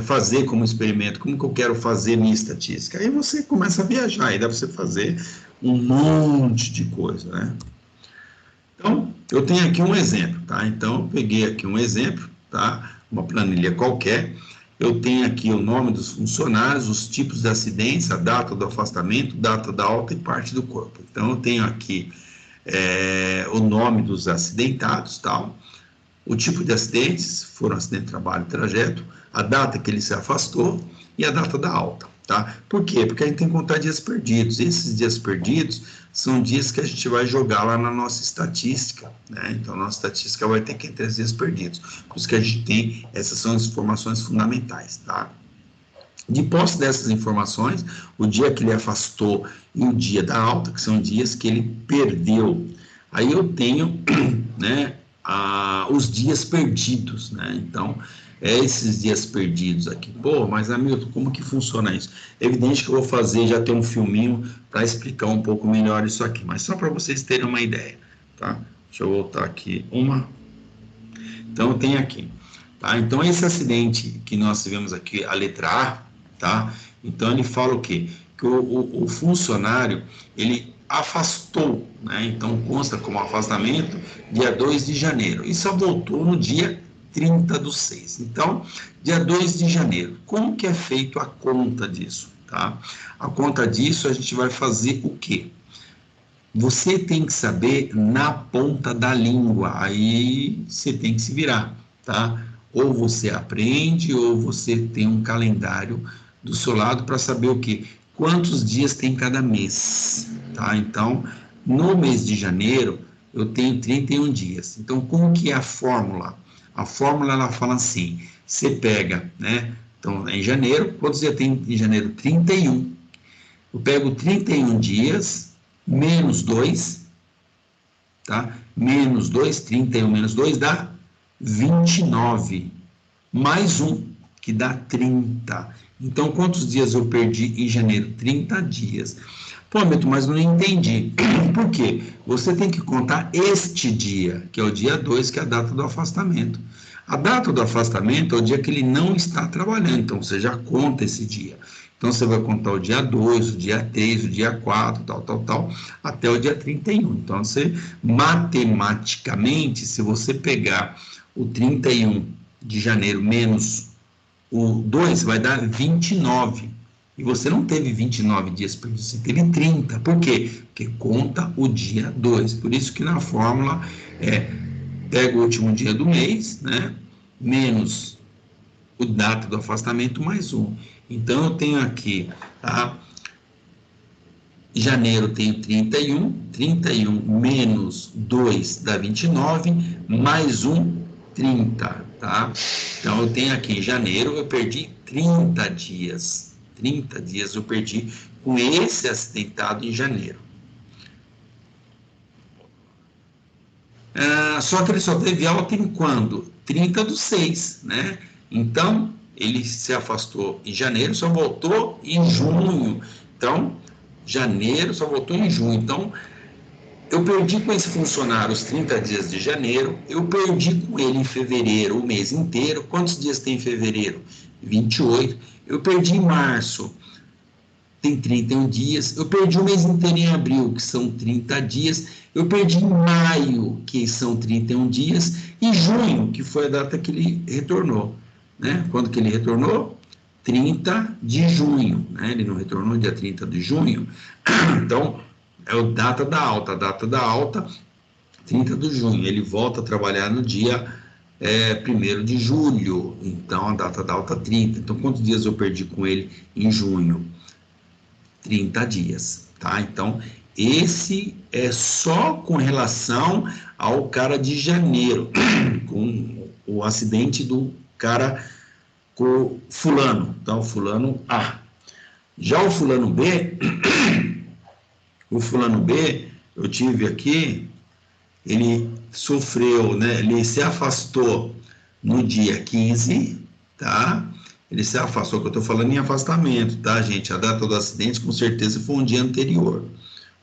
Speaker 1: fazer como experimento, como que eu quero fazer minha estatística. Aí você começa a viajar, aí dá para você fazer um monte de coisa, né? Então, eu tenho aqui um exemplo, tá? Então, eu peguei aqui um exemplo, tá? Uma planilha qualquer. Eu tenho aqui o nome dos funcionários, os tipos de acidentes, a data do afastamento, data da alta e parte do corpo. Então, eu tenho aqui o nome dos acidentados, tal, o tipo de acidentes, foram acidente de trabalho e trajeto, a data que ele se afastou e a data da alta, tá? Por quê? Porque a gente tem que contar dias perdidos. Esses dias perdidos são dias que a gente vai jogar lá na nossa estatística, né? Então, a nossa estatística vai ter que ter dias perdidos. Por isso que a gente tem, essas são as informações fundamentais, tá? De posse dessas informações, o dia que ele afastou e o dia da alta, que são dias que ele perdeu. Aí eu tenho, né, os dias perdidos, né? Então, esses dias perdidos aqui. Pô, mas Hamilton, como que funciona isso? É evidente que eu vou fazer, já ter um filminho para explicar um pouco melhor isso aqui, mas só para vocês terem uma ideia, tá? Deixa eu voltar aqui Então, eu tenho aqui, tá? Então, esse acidente que nós tivemos aqui, a letra A, tá? Então, ele fala o quê? Que o funcionário, ele afastou, né? Então, consta como afastamento dia 2 de janeiro e só voltou no dia 30/6. Então, dia 2 de janeiro. Como que é feito a conta disso, tá? A conta disso, a gente vai fazer o quê? Você tem que saber na ponta da língua, aí você tem que se virar, tá? Ou você aprende, ou você tem um calendário do seu lado para saber o quê? Quantos dias tem cada mês, tá? Então, no mês de janeiro, eu tenho 31 dias. Então, como que é a fórmula? A fórmula, ela fala assim, você pega, né? Então, em janeiro, quantos dias tem em janeiro? 31. Eu pego 31 dias, menos 2, tá? Menos 2, 31 menos 2 dá 29, mais 1, que dá 30. Então, quantos dias eu perdi em janeiro? 30 dias. Pô, Milton, mas não entendi. Por quê? Você tem que contar este dia, que é o dia 2, que é a data do afastamento. A data do afastamento é o dia que ele não está trabalhando, então você já conta esse dia. Então, você vai contar o dia 2, o dia 3, o dia 4, tal, até o dia 31. Então, você, matematicamente, se você pegar o 31 de janeiro menos o 2, vai dar 29. E você não teve 29 dias perdidos, você teve 30. Por quê? Porque conta o dia 2. Por isso que na fórmula pega o último dia do mês, né? Menos o data do afastamento mais 1. Então, eu tenho aqui, tá? Janeiro tenho 31, 31 menos 2 dá 29, mais 1, 30, tá? Então, eu tenho aqui, em janeiro, eu perdi 30 dias. 30 dias eu perdi com esse acidentado em janeiro. Só que ele só teve alta em quando? 30/6, né? Então, ele se afastou em janeiro, só voltou em junho. Então, janeiro só voltou em junho. Então, eu perdi com esse funcionário os 30 dias de janeiro, eu perdi com ele em fevereiro o mês inteiro. Quantos dias tem em fevereiro? 28. Eu perdi em março, tem 31 dias. Eu perdi o mês inteiro em abril, que são 30 dias. Eu perdi em maio, que são 31 dias. E junho, que foi a data que ele retornou, né? Quando que ele retornou? 30 de junho, né? Ele não retornou dia 30 de junho. Então, é a data da alta, 30 de junho. Ele volta a trabalhar no dia 1º de julho. Então, a data da alta, 30. Então, quantos dias eu perdi com ele em junho? 30 dias, tá? Então, esse é só com relação ao cara de janeiro, com o acidente do cara com fulano, então fulano A. Já o fulano B, eu tive aqui, ele sofreu, né? Ele se afastou no dia 15, tá? Ele se afastou, que eu estou falando em afastamento, tá, gente? A data do acidente, com certeza, foi um dia anterior.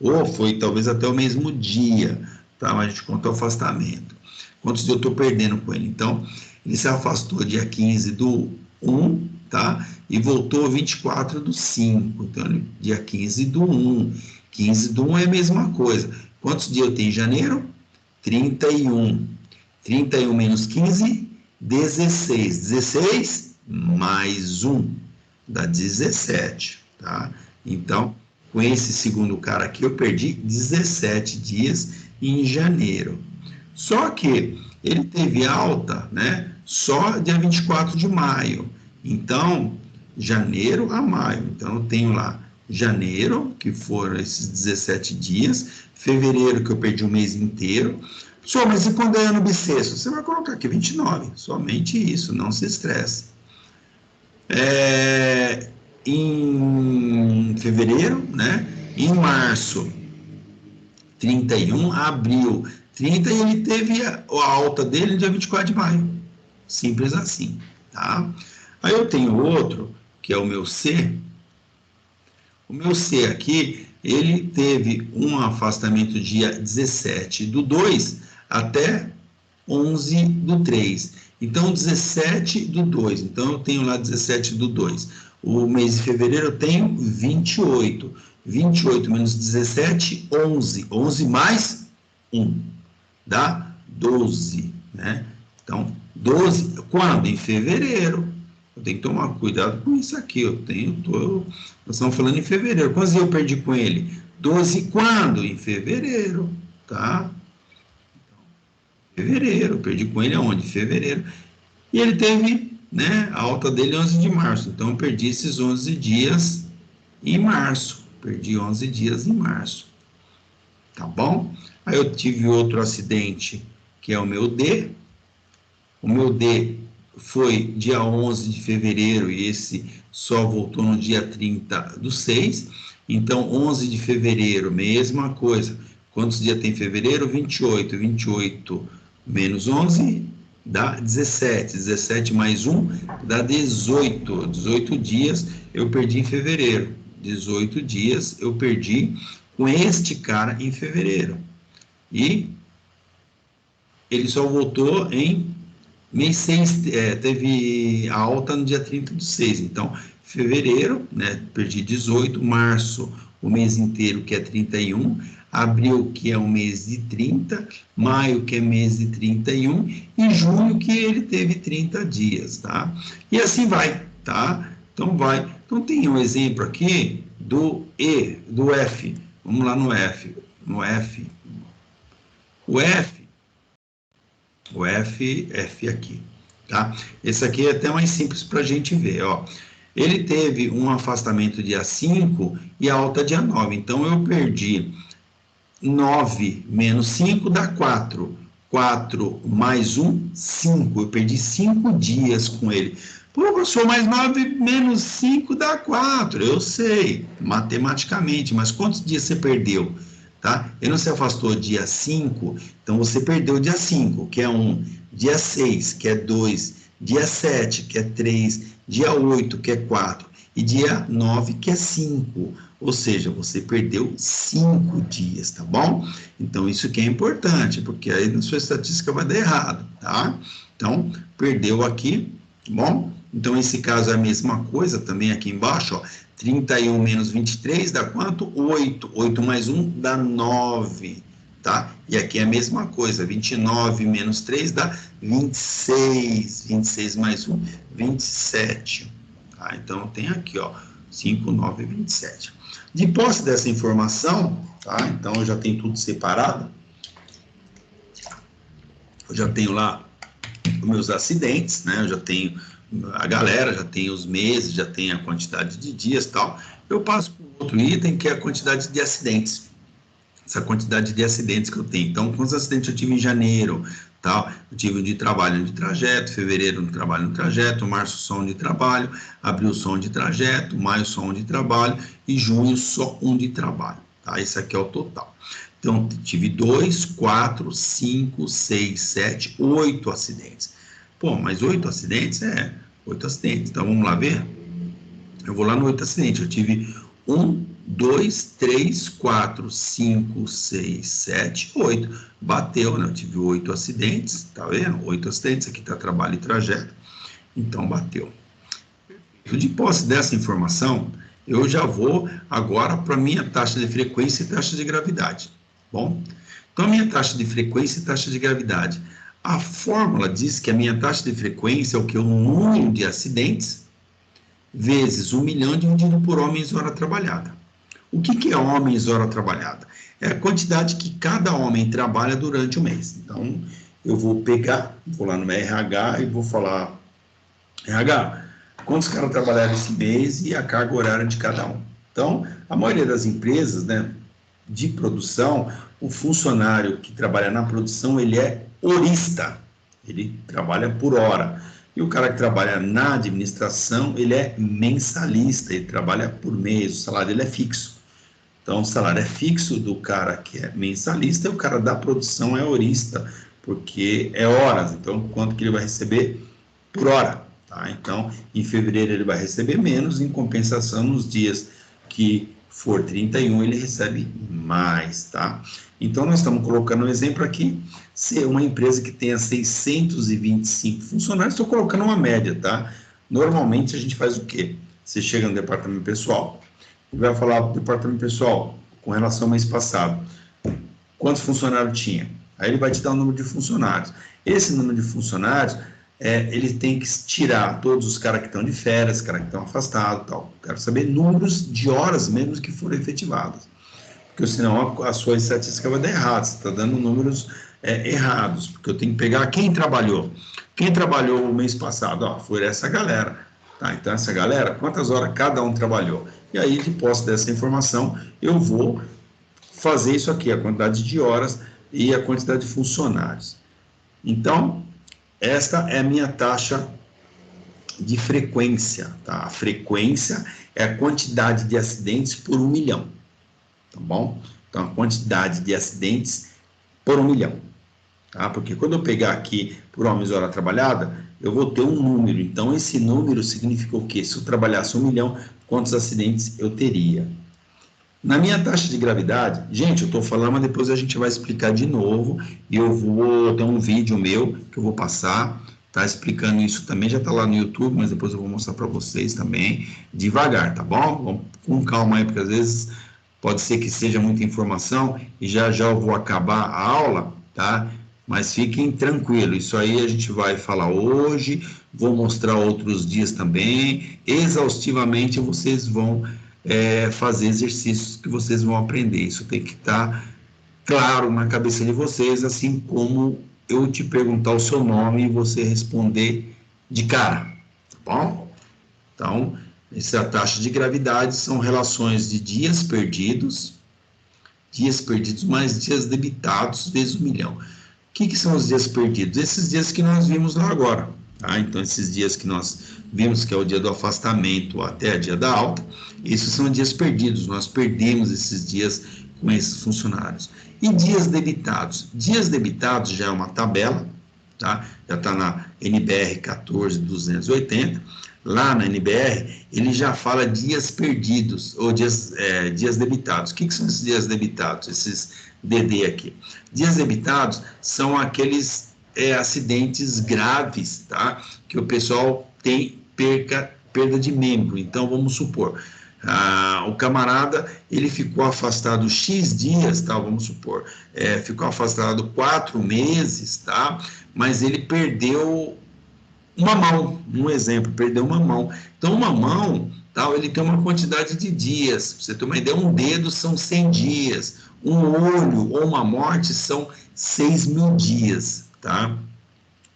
Speaker 1: Ou foi, talvez, até o mesmo dia, tá? Mas a gente conta o afastamento. Quantos dias eu estou perdendo com ele? Então, ele se afastou dia 15 do 1, tá? E voltou 24 do 5. Então, dia 15 do 1. 15 do 1 é a mesma coisa. Quantos dias eu tenho em janeiro? 31. 31 menos 15, 16. 16 mais 1 dá 17, tá? Então, com esse segundo cara aqui, eu perdi 17 dias em janeiro. Só que ele teve alta, né? Só dia 24 de maio. Então, janeiro a maio. Então, eu tenho lá janeiro, que foram esses 17 dias, fevereiro, que eu perdi o mês inteiro. Só, mas e quando é ano bissexto? Você vai colocar aqui 29, somente isso, não se estresse. Em fevereiro, né? Em março, 31, abril, 30, e ele teve a alta dele no dia 24 de maio. Simples assim, tá? Aí eu tenho outro, que é o meu C. O meu C aqui, ele teve um afastamento dia 17 do 2 até 11 do 3. Então, 17 do 2. Então, eu tenho lá 17 do 2. O mês de fevereiro eu tenho 28. 28 menos 17, 11. 11 mais 1 dá 12, né? Então, 12, quando? Em fevereiro. Eu tenho que tomar cuidado com isso aqui. Nós estamos falando em fevereiro. Quantos dias eu perdi com ele? 12 quando? Em fevereiro, tá? Fevereiro, eu perdi com ele aonde? Fevereiro. E ele teve, né, a alta dele 11 de março. Então, eu perdi esses 11 dias em março. Perdi 11 dias em março. Tá bom? Aí eu tive outro acidente, que é o meu D. O meu D foi dia 11 de fevereiro e esse só voltou no dia 30 do 6. Então, 11 de fevereiro, mesma coisa. Quantos dias tem em fevereiro? 28. 28 menos 11 dá 17. 17 mais 1 dá 18. 18 dias eu perdi em fevereiro. 18 dias eu perdi com este cara em fevereiro. E ele só voltou em mês 6, teve a alta no dia 30 do 6. Então, fevereiro, né, perdi 18. Março, o mês inteiro, que é 31. Abril, que é o mês de 30. Maio, que é mês de 31. E junho, que ele teve 30 dias, tá? E assim vai, tá? Então, vai. Então, tem um exemplo aqui do E, do F. Vamos lá no F. No F. O F aqui, tá? Esse aqui é até mais simples para a gente ver, ó. Ele teve um afastamento dia 5 e alta dia 9. Então, eu perdi 9 menos 5 dá 4. 4 mais 1, 5. Eu perdi 5 dias com ele. Pô, professor, mais 9 menos 5 dá 4. Eu sei, matematicamente, mas quantos dias você perdeu? Tá? Ele não se afastou dia 5, então você perdeu dia 5, que é 1, dia 6, que é 2, dia 7, que é 3, dia 8, que é 4, e dia 9, que é 5. Ou seja, você perdeu 5 dias, tá bom? Então, isso que é importante, porque aí na sua estatística vai dar errado, tá? Então, perdeu aqui, tá bom? Então, esse caso é a mesma coisa também aqui embaixo, ó. 31 menos 23 dá quanto? 8. 8 mais 1 dá 9, tá? E aqui é a mesma coisa. 29 menos 3 dá 26. 26 mais 1, 27. Tá? Então, tem aqui, ó, 5, 9, 27. De posse dessa informação, tá? Então, eu já tenho tudo separado. Eu já tenho lá os meus acidentes, né? Eu já tenho a galera, já tem os meses, já tem a quantidade de dias e tal. Eu passo para outro item, que é a quantidade de acidentes, essa quantidade de acidentes que eu tenho. Então, quantos acidentes eu tive em janeiro, tal? Eu tive um de trabalho, um de trajeto, fevereiro um de trabalho, um de trajeto, março só um de trabalho, abril só um de trajeto, maio só um de trabalho e junho só um de trabalho, tá? Esse aqui é o total. Então, tive 2, 4, 5, 6, 7, 8 acidentes. Pô, mas 8 acidentes? 8 acidentes. Então, vamos lá ver? Eu vou lá no 8 acidentes. Eu tive 1, 2, 3, 4, 5, 6, 7, 8. Bateu, né? Eu tive 8 acidentes, tá vendo? 8 acidentes. Aqui tá trabalho e trajeto. Então, bateu. De posse dessa informação, eu já vou agora para a minha taxa de frequência e taxa de gravidade. Bom, então a minha taxa de frequência e taxa de gravidade. A fórmula diz que a minha taxa de frequência é o que? O número de acidentes vezes 1 milhão dividido por homens hora trabalhada. O que é homens hora trabalhada? É a quantidade que cada homem trabalha durante o mês. Então, eu vou pegar, vou lá no meu RH e vou falar, RH, quantos caras trabalharam esse mês e a carga horária de cada um. Então, a maioria das empresas, né, de produção, o funcionário que trabalha na produção, ele é horista, ele trabalha por hora. E o cara que trabalha na administração, ele é mensalista, ele trabalha por mês, o salário dele é fixo. Então, o salário é fixo do cara que é mensalista e o cara da produção é horista, porque é horas. Então, quanto que ele vai receber por hora? Tá? Então, em fevereiro ele vai receber menos, em compensação, nos dias que for 31, ele recebe mais, tá? Então, nós estamos colocando um exemplo aqui, se uma empresa que tenha 625 funcionários, estou colocando uma média, tá? Normalmente, a gente faz o quê? Você chega no departamento pessoal, e vai falar para o departamento pessoal, com relação ao mês passado, quantos funcionários tinha? Aí ele vai te dar o número de funcionários. Esse número de funcionários, ele tem que tirar todos os caras que estão de férias, caras que estão afastados, tal. Quero saber números de horas mesmo que foram efetivadas, porque senão a sua estatística vai dar errado, você está dando números errados, porque eu tenho que pegar quem trabalhou o mês passado, ó, foi essa galera, tá? Então essa galera, quantas horas cada um trabalhou? E aí, de posse dessa informação, eu vou fazer isso aqui, a quantidade de horas e a quantidade de funcionários. Então, esta é a minha taxa de frequência, tá? A frequência é a quantidade de acidentes por 1 milhão, tá bom? Então, a quantidade de acidentes por 1 milhão, tá? Porque quando eu pegar aqui por homens hora trabalhada, eu vou ter um número. Então, esse número significa o quê? Se eu trabalhasse 1 milhão, quantos acidentes eu teria? Na minha taxa de gravidade, gente, eu estou falando, mas depois a gente vai explicar de novo, e eu vou ter um vídeo meu que eu vou passar, tá, explicando isso também, já está lá no YouTube, mas depois eu vou mostrar para vocês também, devagar, tá bom? Vamos com calma aí, porque às vezes pode ser que seja muita informação, e já eu vou acabar a aula, tá? Mas fiquem tranquilos, isso aí a gente vai falar hoje, vou mostrar outros dias também, exaustivamente vocês vão fazer exercícios que vocês vão aprender. Isso tem que estar claro na cabeça de vocês, assim como eu te perguntar o seu nome e você responder de cara, tá bom? Então, essa taxa de gravidade são relações de dias perdidos mais dias debitados vezes 1 milhão. O que são os dias perdidos? Esses dias que nós vimos lá agora, tá? Então, esses dias que nós vimos, que é o dia do afastamento até o dia da alta, esses são dias perdidos, nós perdemos esses dias com esses funcionários. E dias debitados? Dias debitados já é uma tabela, tá? Já está na NBR 14280, lá na NBR ele já fala dias perdidos, ou dias debitados. O que são esses dias debitados? Esses DD aqui. Dias debitados são aqueles acidentes graves, tá? Que o pessoal tem perda de membro. Então, vamos supor, o camarada, ele ficou afastado X dias, tá? Vamos supor, ficou afastado 4 meses, tá? Mas ele perdeu uma mão, um exemplo, perdeu uma mão. Então, uma mão, tá? Ele tem uma quantidade de dias. Pra você ter uma ideia, um dedo são 100 dias. Um olho ou uma morte são 6.000 dias, tá?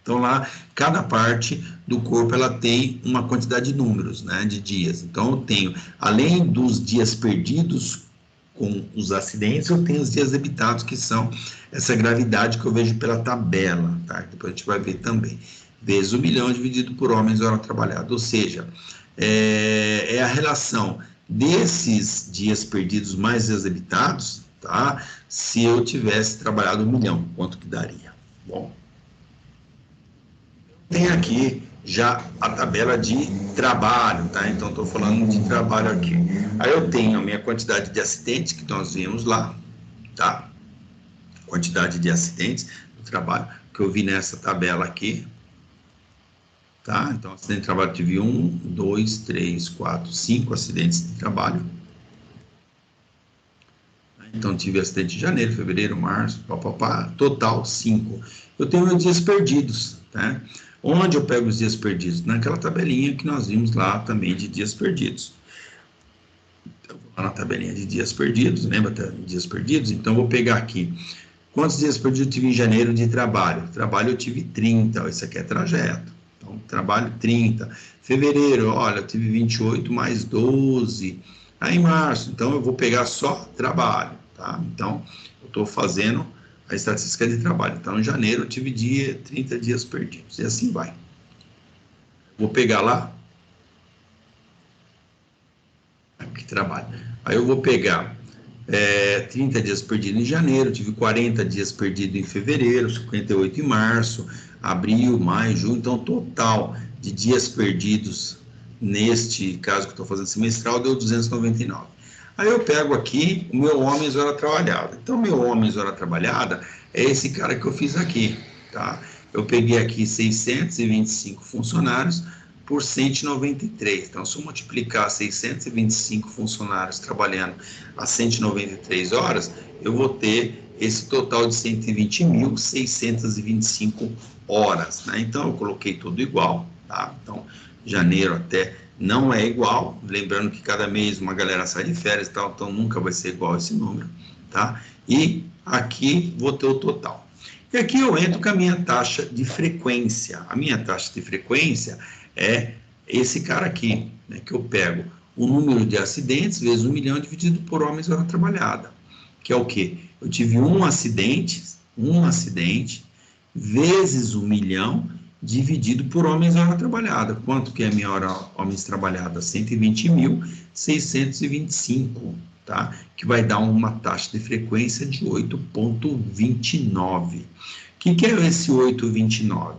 Speaker 1: Então, lá, cada parte do corpo, ela tem uma quantidade de números, né, de dias. Então, eu tenho, além dos dias perdidos com os acidentes, eu tenho os dias debitados, que são essa gravidade que eu vejo pela tabela, tá? Depois a gente vai ver também. Vezes 1 milhão dividido por homens hora trabalhada, ou seja, é a relação desses dias perdidos mais dias debitados, tá? Se eu tivesse trabalhado 1 milhão, quanto que daria? Bom, tem aqui já a tabela de trabalho, tá? Então, estou falando de trabalho aqui. Aí eu tenho a minha quantidade de acidentes, que nós vimos lá, tá? Quantidade de acidentes do trabalho, que eu vi nessa tabela aqui, tá? Então, acidente de trabalho, tive 1, 2, 3, 4, 5 acidentes de trabalho. Então, tive acidente de janeiro, fevereiro, março, papapá, total 5. Eu tenho meus dias perdidos, tá? Onde eu pego os dias perdidos? Naquela tabelinha que nós vimos lá também de dias perdidos. Então, vou lá na tabelinha de dias perdidos, lembra de dias perdidos? Então, vou pegar aqui. Quantos dias perdidos eu tive em janeiro de trabalho? Trabalho eu tive 30, isso aqui é trajeto. Então, trabalho 30. Fevereiro, olha, eu tive 28 mais 12. Aí, em março, então, eu vou pegar só trabalho, tá? Então, eu estou fazendo a estatística de trabalho. Então, em janeiro eu tive 30 dias perdidos, e assim vai. Vou pegar lá, aqui trabalho. Aí eu vou pegar 30 dias perdidos em janeiro, tive 40 dias perdidos em fevereiro, 58 em março, abril, maio, junho, então total de dias perdidos neste caso que eu estou fazendo semestral deu 299. Aí eu pego aqui o meu homens hora trabalhada. Então, meu homens hora trabalhada é esse cara que eu fiz aqui, tá? Eu peguei aqui 625 funcionários por 193. Então, se eu multiplicar 625 funcionários trabalhando a 193 horas, eu vou ter esse total de 120.625 horas, né? Então, eu coloquei tudo igual, tá? Então, janeiro até não é igual, lembrando que cada mês uma galera sai de férias e tal, então nunca vai ser igual esse número, tá? E aqui vou ter o total. E aqui eu entro com a minha taxa de frequência. A minha taxa de frequência é esse cara aqui, né, que eu pego o número de acidentes vezes 1 milhão dividido por homens hora trabalhada, que é o quê? Eu tive um acidente vezes 1 milhão dividido por homens hora trabalhada. Quanto que é a minha hora homens trabalhada? 120.625, tá? Que vai dar uma taxa de frequência de 8,29. O que é esse 8,29?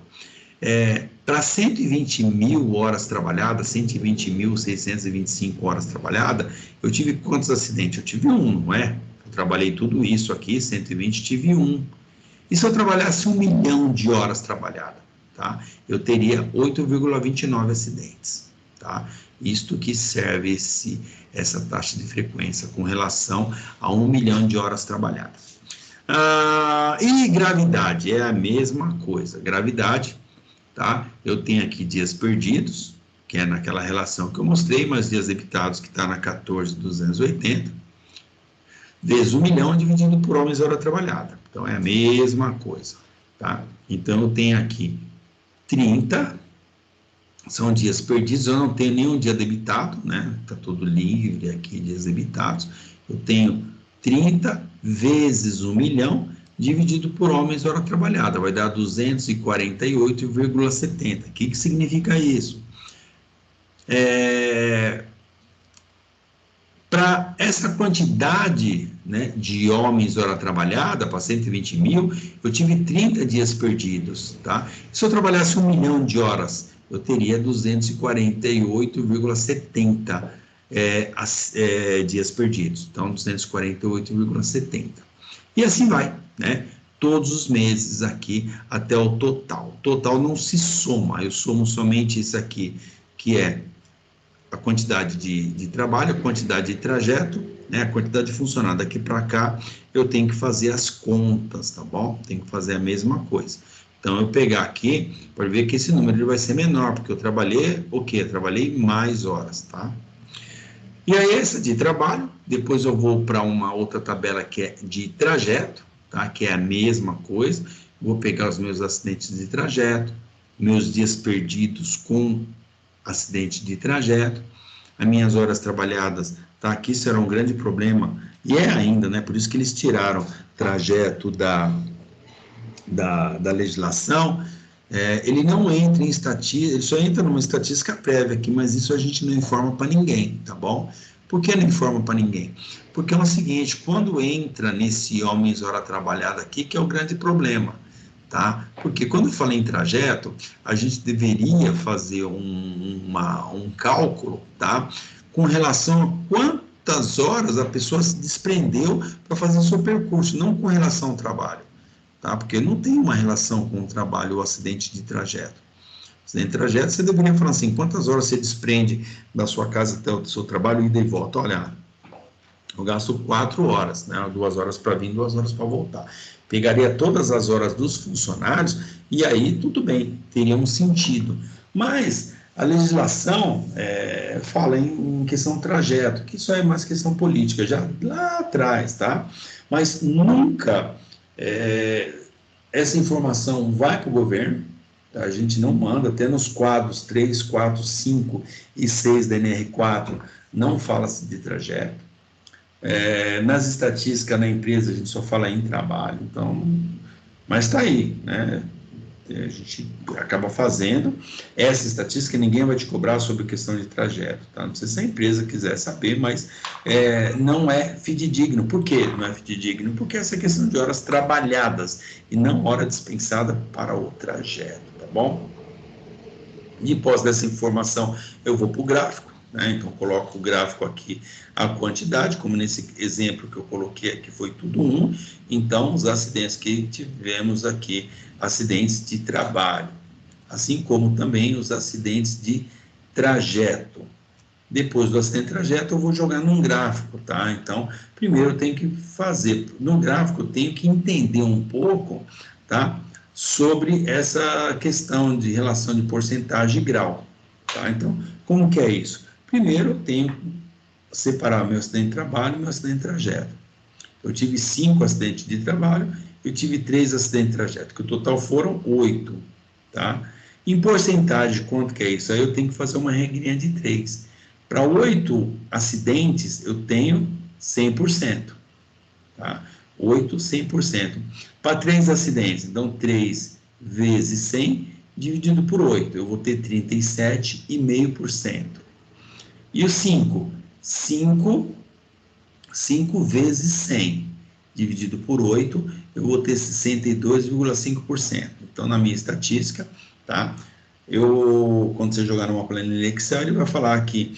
Speaker 1: Para 120 mil horas trabalhadas, 120.625 horas trabalhadas, eu tive quantos acidentes? Eu tive um, não é? Eu trabalhei tudo isso aqui, 120, tive um. E se eu trabalhasse 1 milhão de horas trabalhadas? Tá? Eu teria 8,29 acidentes, tá? Isto que serve essa taxa de frequência com relação a 1 milhão de horas trabalhadas. E gravidade é a mesma coisa. Gravidade, tá? Eu tenho aqui dias perdidos, que é naquela relação que eu mostrei, mas dias debitados que está na 14.280, vezes 1 milhão dividido por homens hora trabalhada. Então é a mesma coisa, tá? Então eu tenho aqui 30 são dias perdidos, eu não tenho nenhum dia debitado, né? Tá tudo livre aqui, dias debitados. Eu tenho 30 vezes 1 milhão dividido por homens hora trabalhada, vai dar 248,70. O que significa isso? Para essa quantidade, né, de homens hora trabalhada, para 120 mil, eu tive 30 dias perdidos, tá? Se eu trabalhasse 1 milhão de horas, eu teria 248,70 dias perdidos. Então, 248,70. E assim vai, né? Todos os meses aqui até o total. O total não se soma, eu somo somente isso aqui, que é a quantidade de trabalho, a quantidade de trajeto, né, a quantidade de funcionário. Daqui para cá, eu tenho que fazer as contas, tá bom? Tenho que fazer a mesma coisa. Então, eu pegar aqui, pode ver que esse número ele vai ser menor, porque eu trabalhei o quê? Eu trabalhei mais horas, tá? E aí, essa de trabalho, depois eu vou para uma outra tabela que é de trajeto, tá? Que é a mesma coisa. Vou pegar os meus acidentes de trajeto, meus dias perdidos com acidente de trajeto, as minhas horas trabalhadas, tá? Aqui será um grande problema E é ainda, né? Por isso que eles tiraram trajeto da legislação. Ele não entra em estatística, ele só entra numa estatística prévia aqui, mas isso a gente não informa para ninguém, tá bom? Por que não informa para ninguém? Porque é o seguinte, quando entra nesse homens hora trabalhada aqui, que é o grande problema, tá? Porque quando eu falei em trajeto, a gente deveria fazer um cálculo, tá? Com relação a quantas horas a pessoa se desprendeu para fazer o seu percurso, não com relação ao trabalho, tá? Porque não tem uma relação com o trabalho ou acidente de trajeto. Acidente de trajeto, você deveria falar assim, quantas horas você desprende da sua casa até o seu trabalho, ida e volta? Olha, eu gasto 4 horas, né? 2 horas para vir, 2 horas para voltar. Pegaria todas as horas dos funcionários e aí tudo bem, teria um sentido. Mas a legislação fala em questão trajeto, que isso é mais questão política, já lá atrás, tá? Mas nunca essa informação vai para o governo, tá? A gente não manda, até nos quadros 3, 4, 5 e 6 da NR4 não fala-se de trajeto. Nas estatísticas na empresa a gente só fala em trabalho, então, mas está aí, né? A gente acaba fazendo essa estatística, ninguém vai te cobrar sobre questão de trajeto, tá? Não sei se a empresa quiser saber, mas não é fidedigno. Por que não é fidedigno? Porque essa é questão de horas trabalhadas e não hora dispensada para o trajeto, tá bom? E após dessa informação, eu vou para o gráfico, né? Então, coloco o gráfico aqui, a quantidade, como nesse exemplo que eu coloquei aqui, foi tudo 1. Então, os acidentes que tivemos aqui, acidentes de trabalho, assim como também os acidentes de trajeto. Depois do acidente de trajeto, eu vou jogar num gráfico, tá? Então, primeiro eu tenho que fazer, no gráfico eu tenho que entender um pouco, tá? Sobre essa questão de relação de porcentagem e grau, tá? Então, como que é isso? Primeiro eu tenho que separar meu acidente de trabalho e meu acidente de trajeto. Eu tive 5 acidentes de trabalho, eu tive 3 acidentes de trajeto, que o total foram 8, tá? Em porcentagem, quanto que é isso? Aí eu tenho que fazer uma regrinha de 3. Para 8 acidentes, eu tenho 100%, tá? 8, 100%. Para 3 acidentes, então 3 vezes 100 dividido por 8, eu vou ter 37,5%. E o 5? 5 vezes 100 dividido por 8, eu vou ter 62,5%. Então, na minha estatística, tá? Quando você jogar numa planilha Excel, ele vai falar que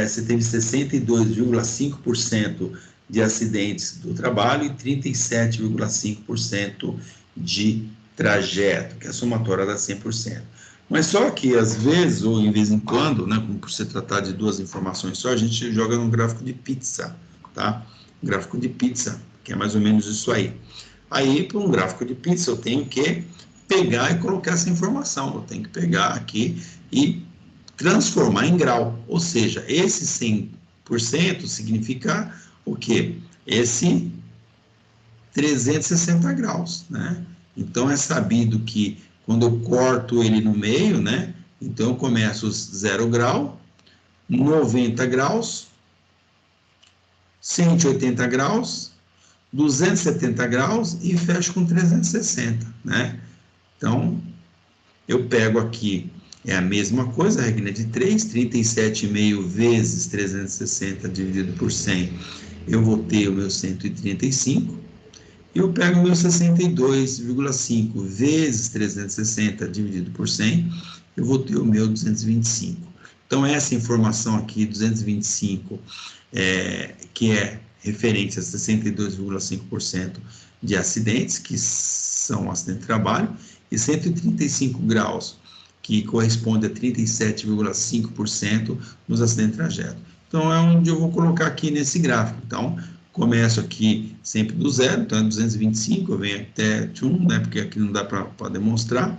Speaker 1: você teve 62,5% de acidentes do trabalho e 37,5% de trajeto, que é a somatória dá 100%. Mas só que, às vezes, ou em vez em quando, né, como por se tratar de 2 informações só, a gente joga num gráfico de pizza, tá? Gráfico de pizza, que é mais ou menos isso aí. Aí, para um gráfico de pizza, eu tenho que pegar e colocar essa informação. Eu tenho que pegar aqui e transformar em grau. Ou seja, esse 100% significa o quê? Esse 360 graus, né? Então, é sabido que quando eu corto ele no meio, né? Então, eu começo 0 grau, 90 graus, 180 graus, 270 graus e fecho com 360, né? Então, eu pego aqui, é a mesma coisa, a regra de 3, 37,5 vezes 360 dividido por 100, eu vou ter o meu 135, e eu pego o meu 62,5 vezes 360 dividido por 100, eu vou ter o meu 225. Então, essa informação aqui, 225, que é referente a 62,5% de acidentes, que são acidente de trabalho, e 135 graus, que corresponde a 37,5% nos acidentes de trajeto. Então, é onde eu vou colocar aqui nesse gráfico. Então, começo aqui sempre do zero, então é 225, eu venho até 1, né, porque aqui não dá para demonstrar.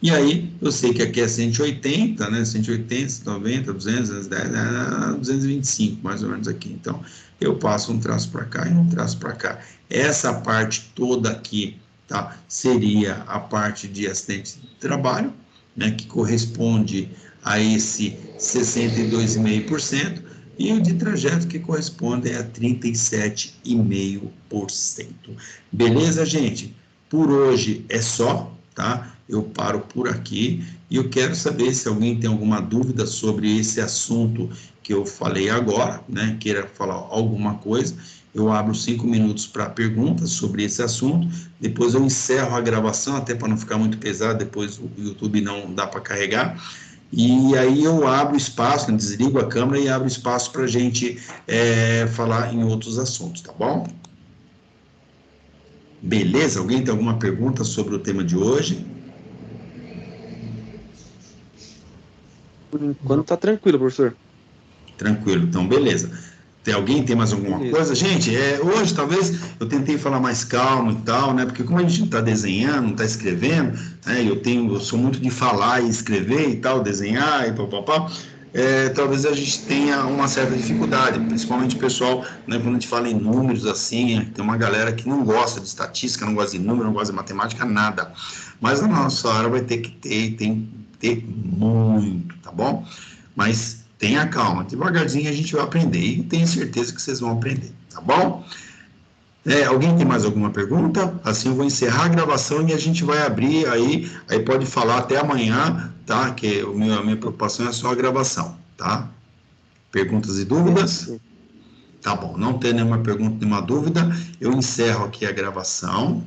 Speaker 1: E aí, eu sei que aqui é 180, né, 180, 190, 200, 210, 225, mais ou menos aqui. Então, eu passo um traço para cá e um traço para cá. Essa parte toda aqui, tá, seria a parte de acidente de trabalho, né, que corresponde a esse 62,5%, e o de trajeto que corresponde a 37,5%. Beleza, gente? Por hoje é só, tá? Eu paro por aqui e eu quero saber se alguém tem alguma dúvida sobre esse assunto que eu falei agora, né? Queira falar alguma coisa, eu abro 5 minutos para perguntas sobre esse assunto, depois eu encerro a gravação, até para não ficar muito pesado, depois o YouTube não dá para carregar, e aí eu abro espaço, desligo a câmera e abro espaço para a gente falar em outros assuntos, tá bom? Beleza? Alguém tem alguma pergunta sobre o tema de hoje?
Speaker 2: Por enquanto tá tranquilo, professor.
Speaker 1: Tranquilo, então beleza. Alguém tem mais alguma
Speaker 2: Beleza.
Speaker 1: coisa? Gente, hoje talvez eu tentei falar mais calmo e tal, né? Porque como a gente não está desenhando, não está escrevendo, né? Eu sou muito de falar e escrever e tal, desenhar e papapá. Talvez a gente tenha uma certa dificuldade, principalmente o pessoal, né, quando a gente fala em números assim, tem uma galera que não gosta de estatística, não gosta de número, não gosta de matemática, nada. Mas na nossa hora vai ter que ter, tem que ter muito, tá bom? Mas tenha calma, devagarzinho a gente vai aprender e tenho certeza que vocês vão aprender, tá bom? Alguém tem mais alguma pergunta? Assim eu vou encerrar a gravação e a gente vai abrir aí pode falar até amanhã, tá? Que a minha preocupação é só a gravação, tá? Perguntas e dúvidas?
Speaker 2: Sim.
Speaker 1: Tá bom, não tem nenhuma pergunta, nenhuma dúvida, eu encerro aqui a gravação.